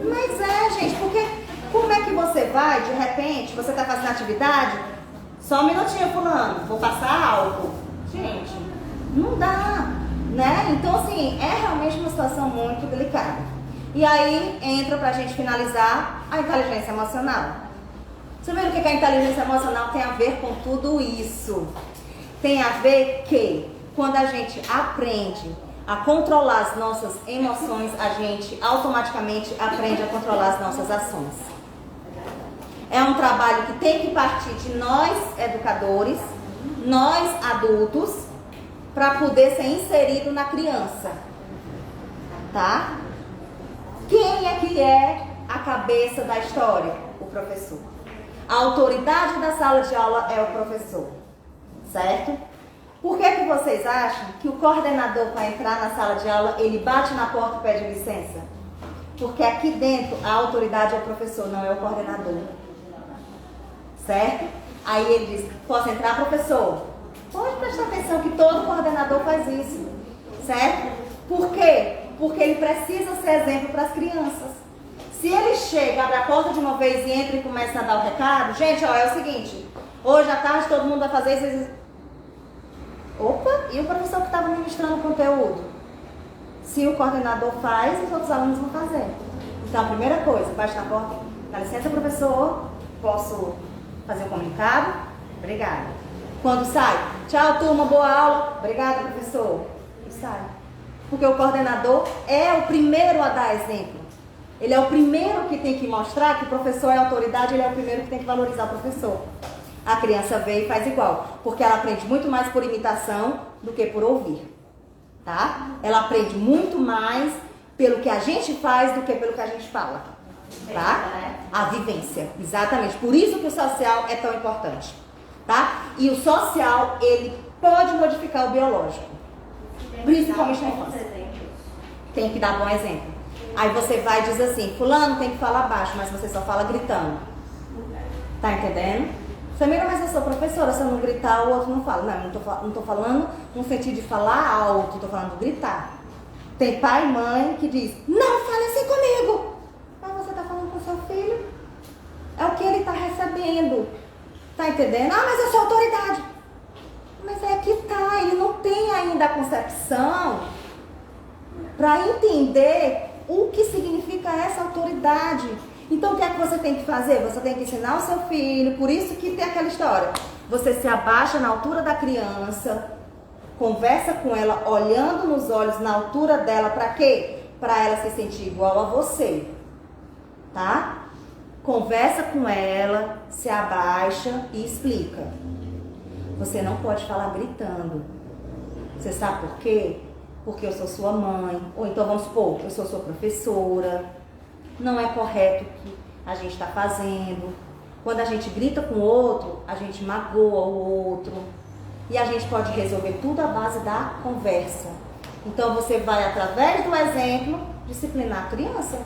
Mas gente, porque como é que você vai, de repente, você está fazendo atividade, só um minutinho fulano, vou passar álcool. Gente, não dá, né? Então assim, é realmente uma situação muito delicada. E aí entra pra gente finalizar a inteligência emocional. Você vê o que a inteligência emocional tem a ver com tudo isso? Tem a ver que quando a gente aprende a controlar as nossas emoções, a gente automaticamente aprende a controlar as nossas ações. É um trabalho que tem que partir de nós, educadores, nós, adultos, para poder ser inserido na criança. Tá? Quem é que é a cabeça da história? O professor. A autoridade da sala de aula é o professor. Certo? Por que vocês acham que o coordenador, para entrar na sala de aula, ele bate na porta e pede licença? Porque aqui dentro a autoridade é o professor, não é o coordenador. Certo? Aí ele diz, posso entrar, professor? Pode prestar atenção que todo coordenador faz isso. Certo? Por quê? Porque ele precisa ser exemplo para as crianças. Se ele chega, abre a porta de uma vez e entra e começa a dar o recado, gente, ó, é o seguinte, hoje à tarde todo mundo vai fazer isso. Opa, e o professor que estava ministrando o conteúdo? Se o coordenador faz, os outros alunos vão fazer. Então, a primeira coisa, bate na porta, dá licença, professor, posso fazer o comunicado? Obrigada. Quando sai, tchau, turma, boa aula, obrigada, professor. E sai. Porque o coordenador é o primeiro a dar exemplo. Ele é o primeiro que tem que mostrar que o professor é autoridade, ele é o primeiro que tem que valorizar o professor. A criança vê e faz igual, porque ela aprende muito mais por imitação do que por ouvir, tá? Ela aprende muito mais pelo que a gente faz do que pelo que a gente fala, tá? A vivência, exatamente. Por isso que o social é tão importante, tá? E o social, ele pode modificar o biológico, principalmente na infância. Tem que dar bom exemplo. Aí você vai e diz assim, fulano tem que falar baixo, mas você só fala gritando. Tá entendendo? Samira, mas eu sou professora, se eu não gritar, o outro não fala. Não, não tô falando no sentido de falar alto, tô falando de gritar. Tem pai e mãe que diz, não fale assim comigo. Mas você está falando com seu filho. É o que ele está recebendo. Tá entendendo? Ah, mas eu sou autoridade. Mas é que tá, ele não tem ainda a concepção para entender o que significa essa autoridade. Então o que é que você tem que fazer? Você tem que ensinar o seu filho, por isso que tem aquela história. Você se abaixa na altura da criança, conversa com ela, olhando nos olhos, na altura dela, para quê? Para ela se sentir igual a você, tá? Conversa com ela, se abaixa e explica. Você não pode falar gritando. Você sabe por quê? Porque eu sou sua mãe. Ou então vamos supor, eu sou sua professora. Não é correto o que a gente está fazendo. Quando a gente grita com o outro, a gente magoa o outro. E a gente pode resolver tudo à base da conversa. Então você vai, através do exemplo, disciplinar a criança.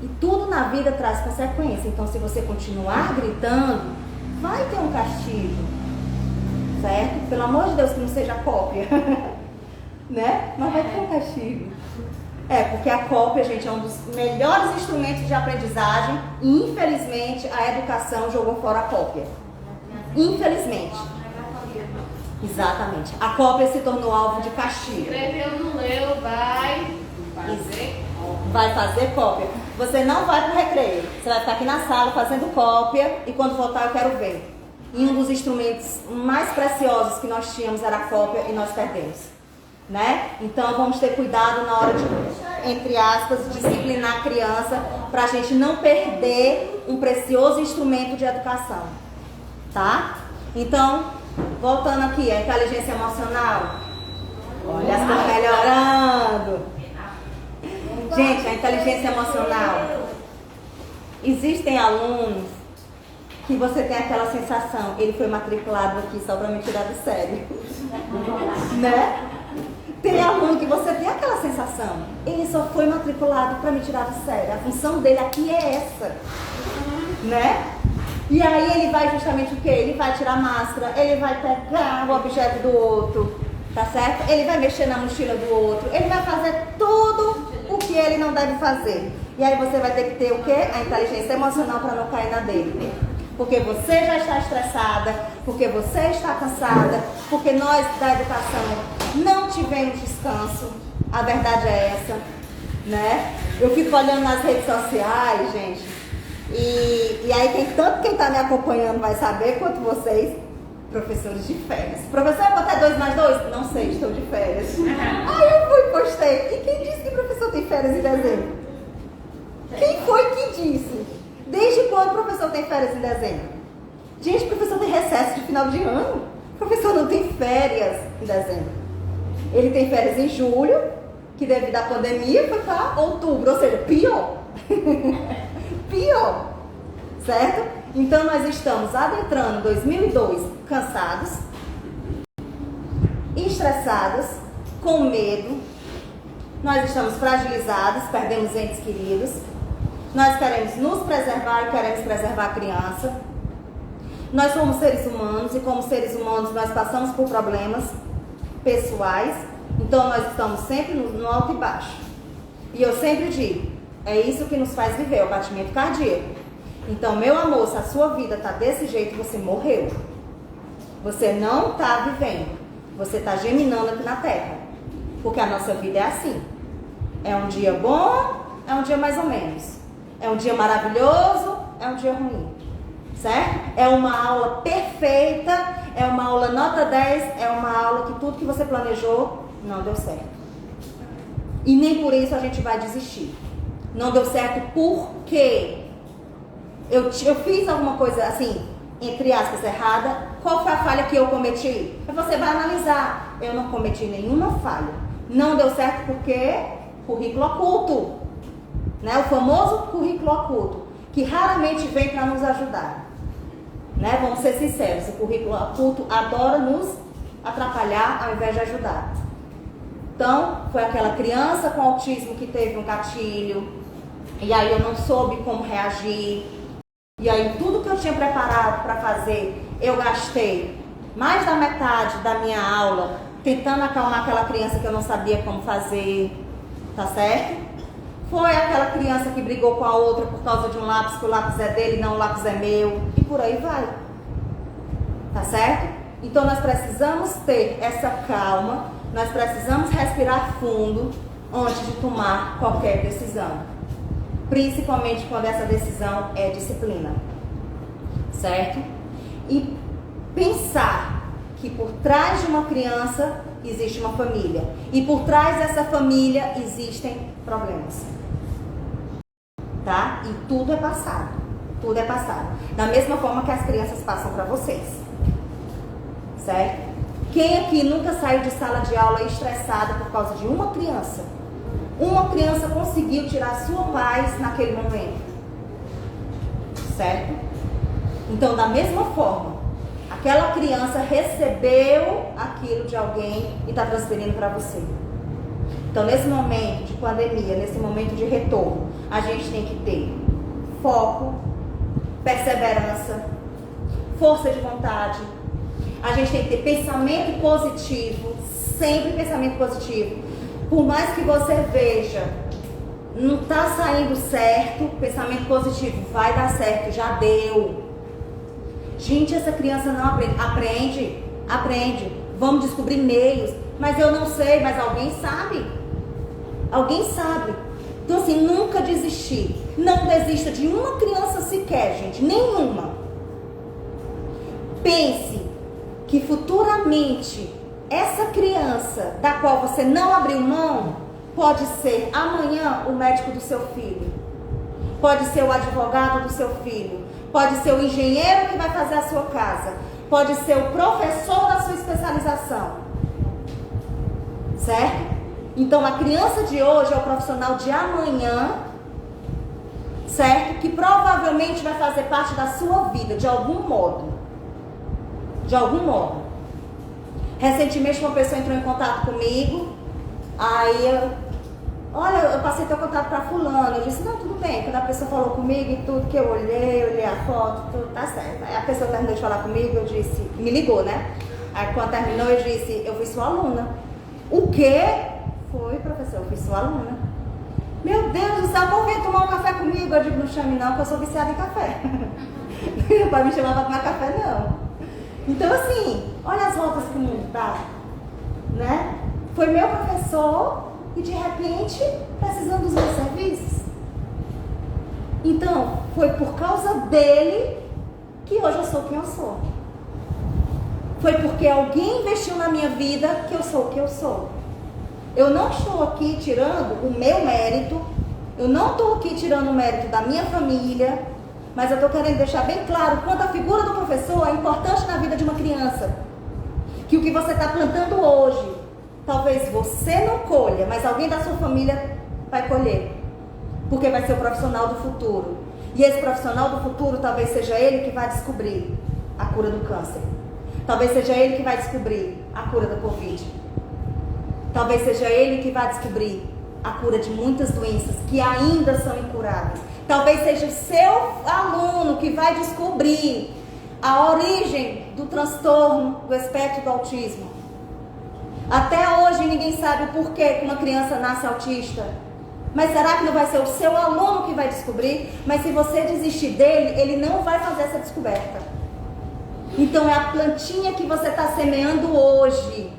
E tudo na vida traz consequência. Então se você continuar gritando, vai ter um castigo. Certo? Pelo amor de Deus, que não seja cópia. Né? Mas vai ter um castigo. Porque a cópia, gente, é um dos melhores instrumentos de aprendizagem. E infelizmente a educação jogou fora a cópia. Infelizmente. Exatamente. A cópia se tornou alvo de castigo. Escreveu, não leu, vai fazer cópia. Vai fazer cópia. Você não vai pro recreio. Você vai ficar aqui na sala fazendo cópia e quando voltar eu quero ver. E um dos instrumentos mais preciosos que nós tínhamos era a cópia e nós perdemos. Né? Então vamos ter cuidado na hora de, entre aspas, disciplinar a criança para a gente não perder um precioso instrumento de educação. Tá? Então, voltando aqui, a inteligência emocional. Olha, está melhorando. Gente, a inteligência emocional. Existem alunos que você tem aquela sensação, ele foi matriculado aqui só para me tirar do sério. Né? Tem aluno que você tem aquela sensação, ele só foi matriculado para me tirar do sério. A função dele aqui é essa. Né? E aí ele vai justamente o quê? Ele vai tirar a máscara, ele vai pegar o objeto do outro, tá certo? Ele vai mexer na mochila do outro, ele vai fazer tudo o que ele não deve fazer. E aí você vai ter que ter o quê? A inteligência emocional para não cair na dele. Porque você já está estressada, porque você está cansada, porque nós da educação não tivemos descanso. A verdade é essa, né? Eu fico olhando nas redes sociais, gente, e aí tem tanto quem está me acompanhando vai saber quanto vocês, professores de férias. Professor, eu vou ter 2 mais 2? Não sei, estou de férias. Aí eu fui e postei. E quem disse que professor tem férias em dezembro? Quem foi que disse? Desde quando o professor tem férias em dezembro? Gente, o professor tem recesso de final de ano. O professor não tem férias em dezembro. Ele tem férias em julho, que devido à pandemia foi para outubro, ou seja, pior. Pior. Certo? Então nós estamos adentrando 2002 cansados, estressados, com medo. Nós estamos fragilizados, perdemos entes queridos. Nós queremos nos preservar e queremos preservar a criança. Nós somos seres humanos e como seres humanos nós passamos por problemas pessoais. Então nós estamos sempre no alto e baixo. E eu sempre digo, é isso que nos faz viver, o batimento cardíaco. Então, meu amor, se a sua vida está desse jeito, você morreu. Você não está vivendo. Você está geminando aqui na Terra. Porque a nossa vida é assim. É um dia bom, é um dia mais ou menos. É um dia maravilhoso, é um dia ruim. Certo? É uma aula perfeita, é uma aula nota 10, é uma aula que tudo que você planejou não deu certo. E nem por isso a gente vai desistir. Não deu certo porque eu fiz alguma coisa assim, entre aspas, errada. Qual foi a falha que eu cometi? Você vai analisar. Eu não cometi nenhuma falha. Não deu certo porque currículo oculto. Né? O famoso currículo oculto, que raramente vem para nos ajudar. Né? Vamos ser sinceros, o currículo oculto adora nos atrapalhar ao invés de ajudar. Então, foi aquela criança com autismo que teve um gatilho, e aí eu não soube como reagir, e aí tudo que eu tinha preparado para fazer, eu gastei mais da metade da minha aula tentando acalmar aquela criança que eu não sabia como fazer, tá certo? Foi aquela criança que brigou com a outra por causa de um lápis, que o lápis é dele, não o lápis é meu, e por aí vai, tá certo? Então nós precisamos ter essa calma, nós precisamos respirar fundo antes de tomar qualquer decisão, principalmente quando essa decisão é disciplina, certo? E pensar que por trás de uma criança existe uma família. E por trás dessa família existem problemas. Tá? E tudo é passado. Tudo é passado. Da mesma forma que as crianças passam para vocês. Certo? Quem aqui nunca saiu de sala de aula estressada por causa de uma criança? Uma criança conseguiu tirar sua paz naquele momento. Certo? Então, da mesma forma, aquela criança recebeu aquilo de alguém e está transferindo para você. Então, nesse momento de pandemia, nesse momento de retorno, a gente tem que ter foco, perseverança, força de vontade. A gente tem que ter pensamento positivo, sempre pensamento positivo. Por mais que você veja, não está saindo certo, pensamento positivo, vai dar certo, já deu. Gente, essa criança não aprende. Aprende. Vamos descobrir meios. Mas eu não sei, mas alguém sabe. Alguém sabe. Então assim, nunca desistir. Não desista de uma criança sequer, gente. Nenhuma. Pense que futuramente essa criança da qual você não abriu mão pode ser amanhã o médico do seu filho. Pode ser o advogado do seu filho. Pode ser o engenheiro que vai fazer a sua casa. Pode ser o professor da sua especialização. Certo? Então, a criança de hoje é o profissional de amanhã, certo? Que provavelmente vai fazer parte da sua vida, de algum modo. De algum modo. Recentemente, uma pessoa entrou em contato comigo. Aí olha, eu passei teu contato para fulano. Eu disse, não, tudo bem. Quando a pessoa falou comigo e tudo que eu olhei a foto, tudo tá certo. Aí a pessoa terminou de falar comigo, eu disse, me ligou, né? Aí quando terminou, eu disse, eu fui sua aluna. O quê? Foi, professor, eu fui sua aluna. Meu Deus do céu, por que tomar um café comigo? Eu digo, não chame não, que eu sou viciada em café. Meu pai me chamava para tomar café, não. Então assim, olha as voltas que o mundo dá, né? Foi meu professor e de repente precisando dos meus serviços. Então, foi por causa dele que hoje eu sou quem eu sou. Foi porque alguém investiu na minha vida que eu sou o que eu sou. Eu não estou aqui tirando o meu mérito, eu não estou aqui tirando o mérito da minha família, mas eu estou querendo deixar bem claro quanto a figura do professor é importante na vida de uma criança. Que o que você está plantando hoje, talvez você não colha, mas alguém da sua família vai colher. Porque vai ser o profissional do futuro. E esse profissional do futuro talvez seja ele que vai descobrir a cura do câncer. Talvez seja ele que vai descobrir a cura da Covid. Talvez seja ele que vai descobrir a cura de muitas doenças que ainda são incuráveis. Talvez seja o seu aluno que vai descobrir a origem do transtorno do espectro do autismo. Até hoje ninguém sabe o porquê que uma criança nasce autista. Mas será que não vai ser o seu aluno que vai descobrir? Mas se você desistir dele, ele não vai fazer essa descoberta. Então é a plantinha que você está semeando hoje,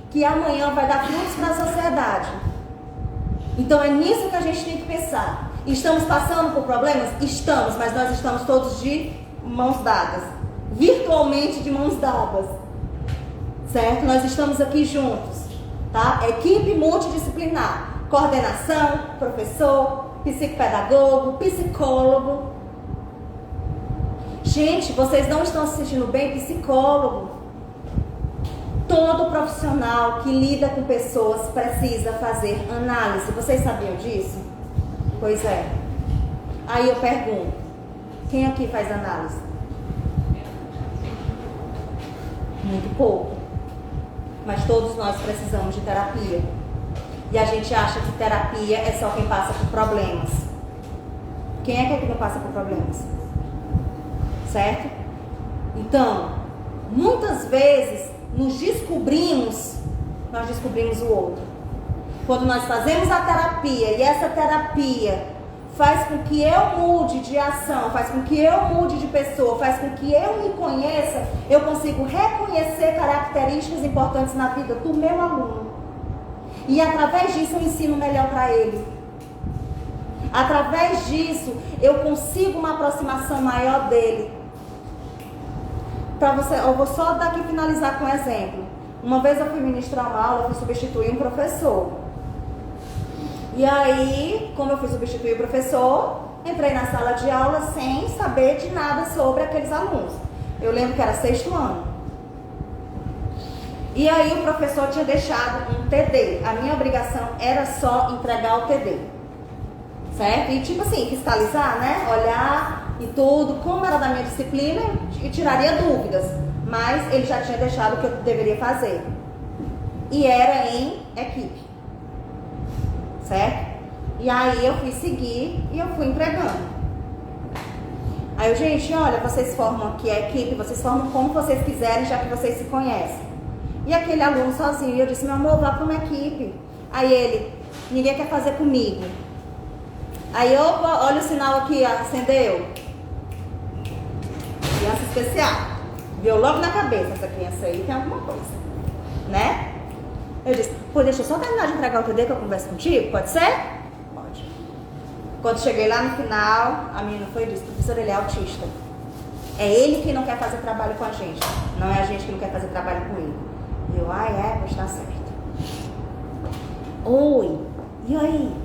que amanhã vai dar frutos para a sociedade. Então é nisso que a gente tem que pensar. Estamos passando por problemas? Estamos, mas nós estamos todos de mãos dadas. Virtualmente de mãos dadas. Certo? Nós estamos aqui juntos. Tá? Equipe multidisciplinar. Coordenação, professor, psicopedagogo, psicólogo. Gente, vocês não estão se sentindo bem? Psicólogo. Todo profissional que lida com pessoas precisa fazer análise. Vocês sabiam disso? Pois é. Aí eu pergunto, quem aqui faz análise? Muito pouco. Mas todos nós precisamos de terapia. E a gente acha que terapia é só quem passa por problemas. Quem é que aqui não passa por problemas? Certo? Então, muitas vezes nos descobrimos nós descobrimos o outro. Quando nós fazemos a terapia e essa terapia faz com que eu mude de ação, faz com que eu mude de pessoa, faz com que eu me conheça, eu consigo reconhecer características importantes na vida do meu aluno. E através disso eu ensino melhor para ele. Através disso eu consigo uma aproximação maior dele. Para você, eu vou só daqui finalizar com um exemplo. Uma vez eu fui ministrar uma aula, eu fui substituir um professor. E aí, como eu fui substituir o professor, entrei na sala de aula sem saber de nada sobre aqueles alunos. Eu lembro que era 6º ano. E aí o professor tinha deixado um TD. A minha obrigação era só entregar o TD. Certo? E tipo assim, fiscalizar, né? Olhar e tudo, como era da minha disciplina, e tiraria dúvidas. Mas ele já tinha deixado o que eu deveria fazer. E era em equipe. Certo? E aí eu fui seguir e eu fui entregando. Aí eu, gente, olha, vocês formam aqui a equipe, vocês formam como vocês quiserem, já que vocês se conhecem. E aquele aluno sozinho, eu disse, meu amor, vá para uma equipe. Aí ele, ninguém quer fazer comigo. Aí, opa, olha o sinal aqui, acendeu. Criança especial. Viu logo na cabeça, essa criança aí tem alguma coisa, né? Eu disse, pô, deixa eu só terminar de entregar o TD que eu converso contigo, pode ser? Pode. Quando cheguei lá no final, a menina foi e disse, professor, ele é autista. É ele que não quer fazer trabalho com a gente, não é a gente que não quer fazer trabalho com ele. E eu, pois tá certo. Oi, e aí?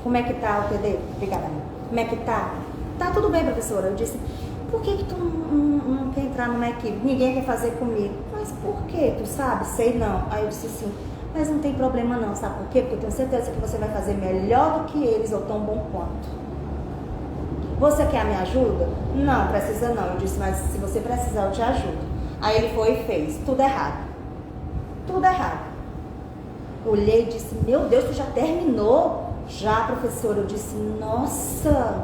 Como é que tá o TD? Obrigada, amiga. Como é que tá? Tá tudo bem, professora. Eu disse, por que tu não quer entrar numa equipe? Ninguém quer fazer comigo. Mas por quê? Tu sabe? Sei não. Aí eu disse assim, mas não tem problema não, sabe por quê? Porque eu tenho certeza que você vai fazer melhor do que eles ou tão bom quanto. Você quer a minha ajuda? Não, precisa não. Eu disse, mas se você precisar eu te ajudo. Aí ele foi e fez. Tudo errado. Tudo errado. Olhei e disse, meu Deus, tu já terminou? Já, professora. Eu disse, nossa,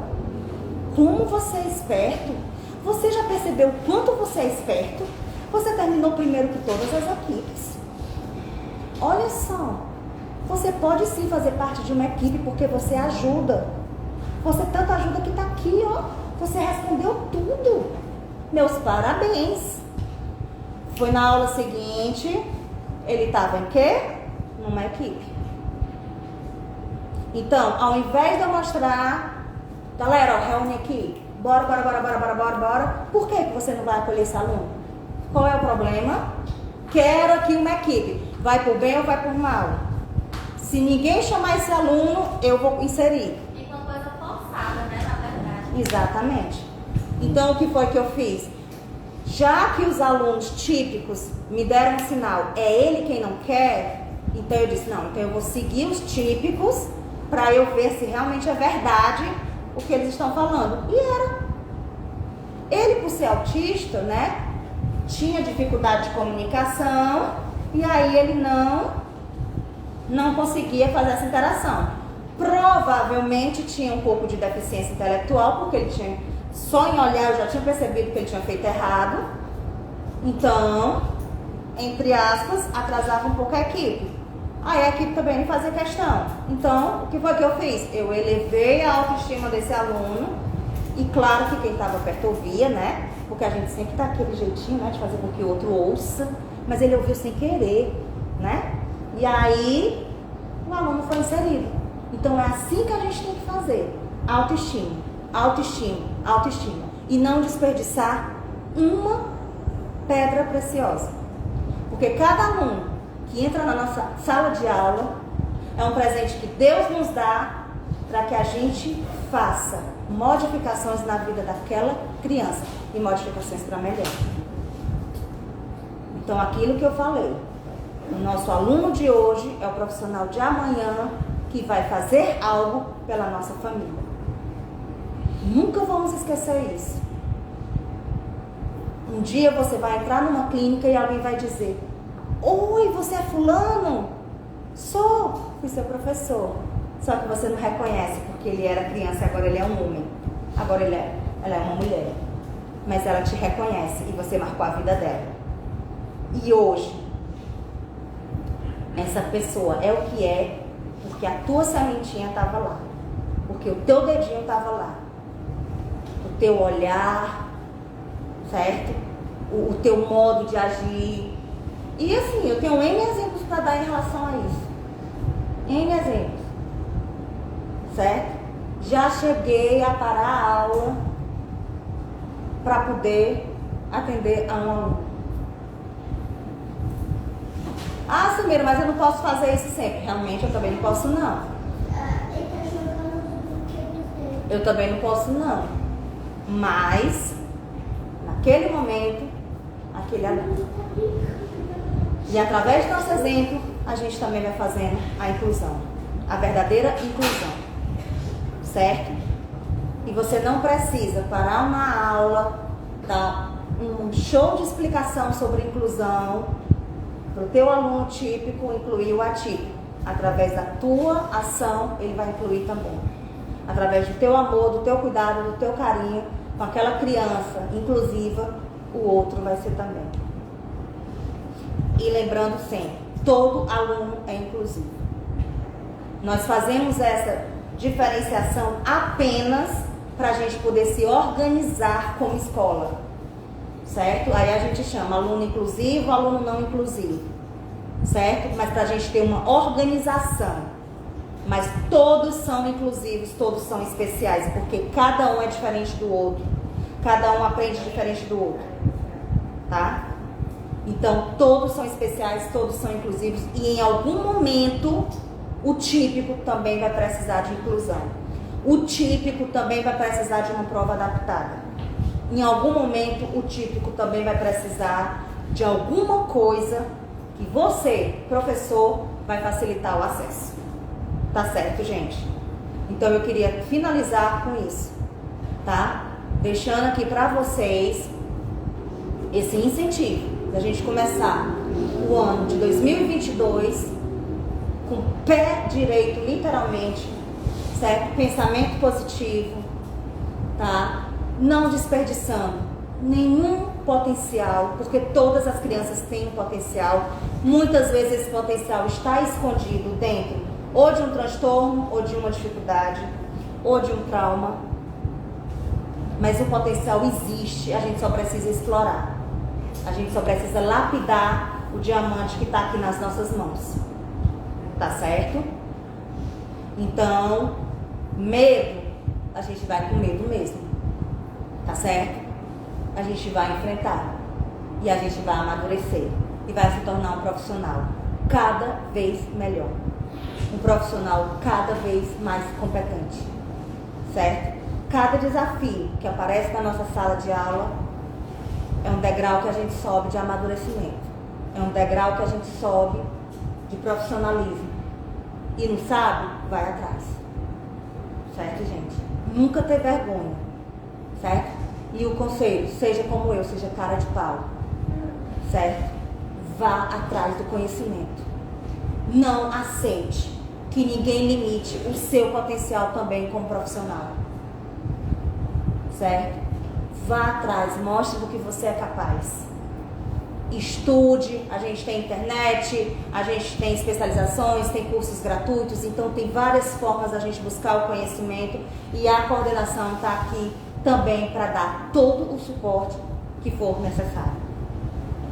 como você é esperto. Você já percebeu o quanto você é esperto? Você terminou primeiro que todas as equipes. Olha só, você pode sim fazer parte de uma equipe porque você ajuda. Você tanto ajuda que tá aqui, ó. Você respondeu tudo. Meus parabéns. Foi na aula seguinte, ele estava em quê? Numa equipe. Então, ao invés de eu mostrar, galera, ó, reúne aqui. Bora. Por que você não vai acolher esse aluno? Qual é o problema? Quero aqui uma equipe. Vai por bem ou vai por mal? Se ninguém chamar esse aluno, eu vou inserir. Fica uma coisa forçada, né, na verdade. Exatamente. Então, o que foi que eu fiz? Já que os alunos típicos me deram um sinal, é ele quem não quer, então eu disse, não, então eu vou seguir os típicos para eu ver se realmente é verdade o que eles estão falando. E era. Ele, por ser autista, né, tinha dificuldade de comunicação e aí ele não conseguia fazer essa interação. Provavelmente tinha um pouco de deficiência intelectual, porque ele tinha, só em olhar eu já tinha percebido que ele tinha feito errado. Então, entre aspas, atrasava um pouco a equipe. Aí a equipe também não fazia questão. Então, o que foi que eu fiz? Eu elevei a autoestima desse aluno. E claro que quem estava perto ouvia, né? Porque a gente sempre tá aquele jeitinho, né? De fazer com que o outro ouça. Mas ele ouviu sem querer, né? E aí, o aluno foi inserido. Então, é assim que a gente tem que fazer. Autoestima, autoestima, autoestima. E não desperdiçar uma pedra preciosa. Porque cada aluno que entra na nossa sala de aula é um presente que Deus nos dá para que a gente faça modificações na vida daquela criança e modificações para melhor. Então, aquilo que eu falei, o nosso aluno de hoje é o profissional de amanhã que vai fazer algo pela nossa família. Nunca vamos esquecer isso. Um dia você vai entrar numa clínica e alguém vai dizer: oi, você é fulano? Sou, fui seu professor. Só que você não reconhece porque ele era criança e agora ele é um homem. Agora ela é uma mulher. Mas ela te reconhece e você marcou a vida dela. E hoje, Essa pessoa é o que é porque a tua sementinha estava lá. Porque o teu dedinho estava lá. O teu olhar, certo? O teu modo de agir. E assim, eu tenho N exemplos para dar em relação a isso. N exemplos. Certo? Já cheguei a parar a aula para poder atender a um aluno. Ah, Samira, mas eu não posso fazer isso sempre. Realmente eu também não posso não. Eu também não posso não. Mas, naquele momento, aquele aluno. E através do nosso exemplo, a gente também vai fazendo a inclusão. A verdadeira inclusão. Certo? E você não precisa parar uma aula, dar um show de explicação sobre inclusão para o teu aluno típico incluir o atípico. Através da tua ação, ele vai incluir também. Através do teu amor, do teu cuidado, do teu carinho com aquela criança inclusiva, o outro vai ser também. E lembrando sempre, todo aluno é inclusivo. Nós fazemos essa diferenciação apenas para a gente poder se organizar como escola, certo? Aí a gente chama aluno inclusivo, aluno não inclusivo, certo? Mas para a gente ter uma organização. Mas todos são inclusivos, todos são especiais, porque cada um é diferente do outro, cada um aprende diferente do outro, tá? Então todos são especiais, todos são inclusivos e em algum momento o típico também vai precisar de inclusão. O típico também vai precisar de uma prova adaptada. Em algum momento, o típico também vai precisar de alguma coisa que você, professor, vai facilitar o acesso. Tá certo, gente? Então, eu queria finalizar com isso, tá? Deixando aqui para vocês esse incentivo da gente começar o ano de 2022 com o pé direito, literalmente, certo? Pensamento positivo, tá? Não desperdiçando nenhum potencial, porque todas as crianças têm um potencial. Muitas vezes esse potencial está escondido dentro ou de um transtorno, ou de uma dificuldade, ou de um trauma. Mas o potencial existe, a gente só precisa explorar. A gente só precisa lapidar o diamante que está aqui nas nossas mãos. Tá certo? Então, medo, a gente vai com medo mesmo. Tá certo? A gente vai enfrentar. E a gente vai amadurecer. E vai se tornar um profissional cada vez melhor. Um profissional cada vez mais competente. Certo? Cada desafio que aparece na nossa sala de aula é um degrau que a gente sobe de amadurecimento. É um degrau que a gente sobe de profissionalismo. E não sabe? Vai atrás. Certo, gente? Nunca ter vergonha. Certo? E o conselho, seja como eu, seja cara de pau. Certo? Vá atrás do conhecimento. Não aceite que ninguém limite o seu potencial também como profissional. Certo? Vá atrás, mostre do que você é capaz. Estude, a gente tem internet, a gente tem especializações, tem cursos gratuitos, então tem várias formas da gente buscar o conhecimento e a coordenação está aqui também para dar todo o suporte que for necessário.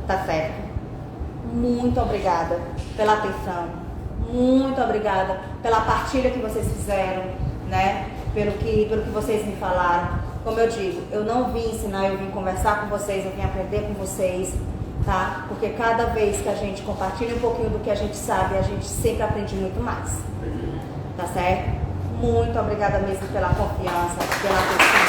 Tá certo? Muito obrigada pela atenção, muito obrigada pela partilha que vocês fizeram, né? Pelo que vocês me falaram. Como eu digo, eu não vim ensinar, eu vim conversar com vocês, eu vim aprender com vocês. Tá? Porque cada vez que a gente compartilha um pouquinho do que a gente sabe, a gente sempre aprende muito mais. Tá certo? Muito obrigada mesmo pela confiança, pela atenção.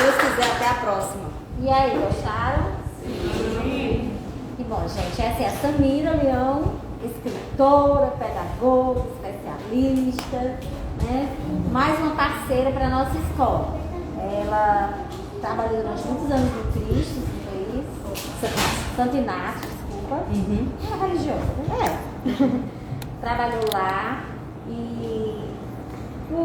Deus quiser, até a próxima. E aí, gostaram? Sim. Que bom, gente. Essa é a Samira Leão, escritora, pedagoga, especialista, né? Mais uma parceira para a nossa escola. Ela trabalhou durante muitos anos no Cristo, não foi isso? Santo Inácio, desculpa. É religiosa, né? Trabalhou lá,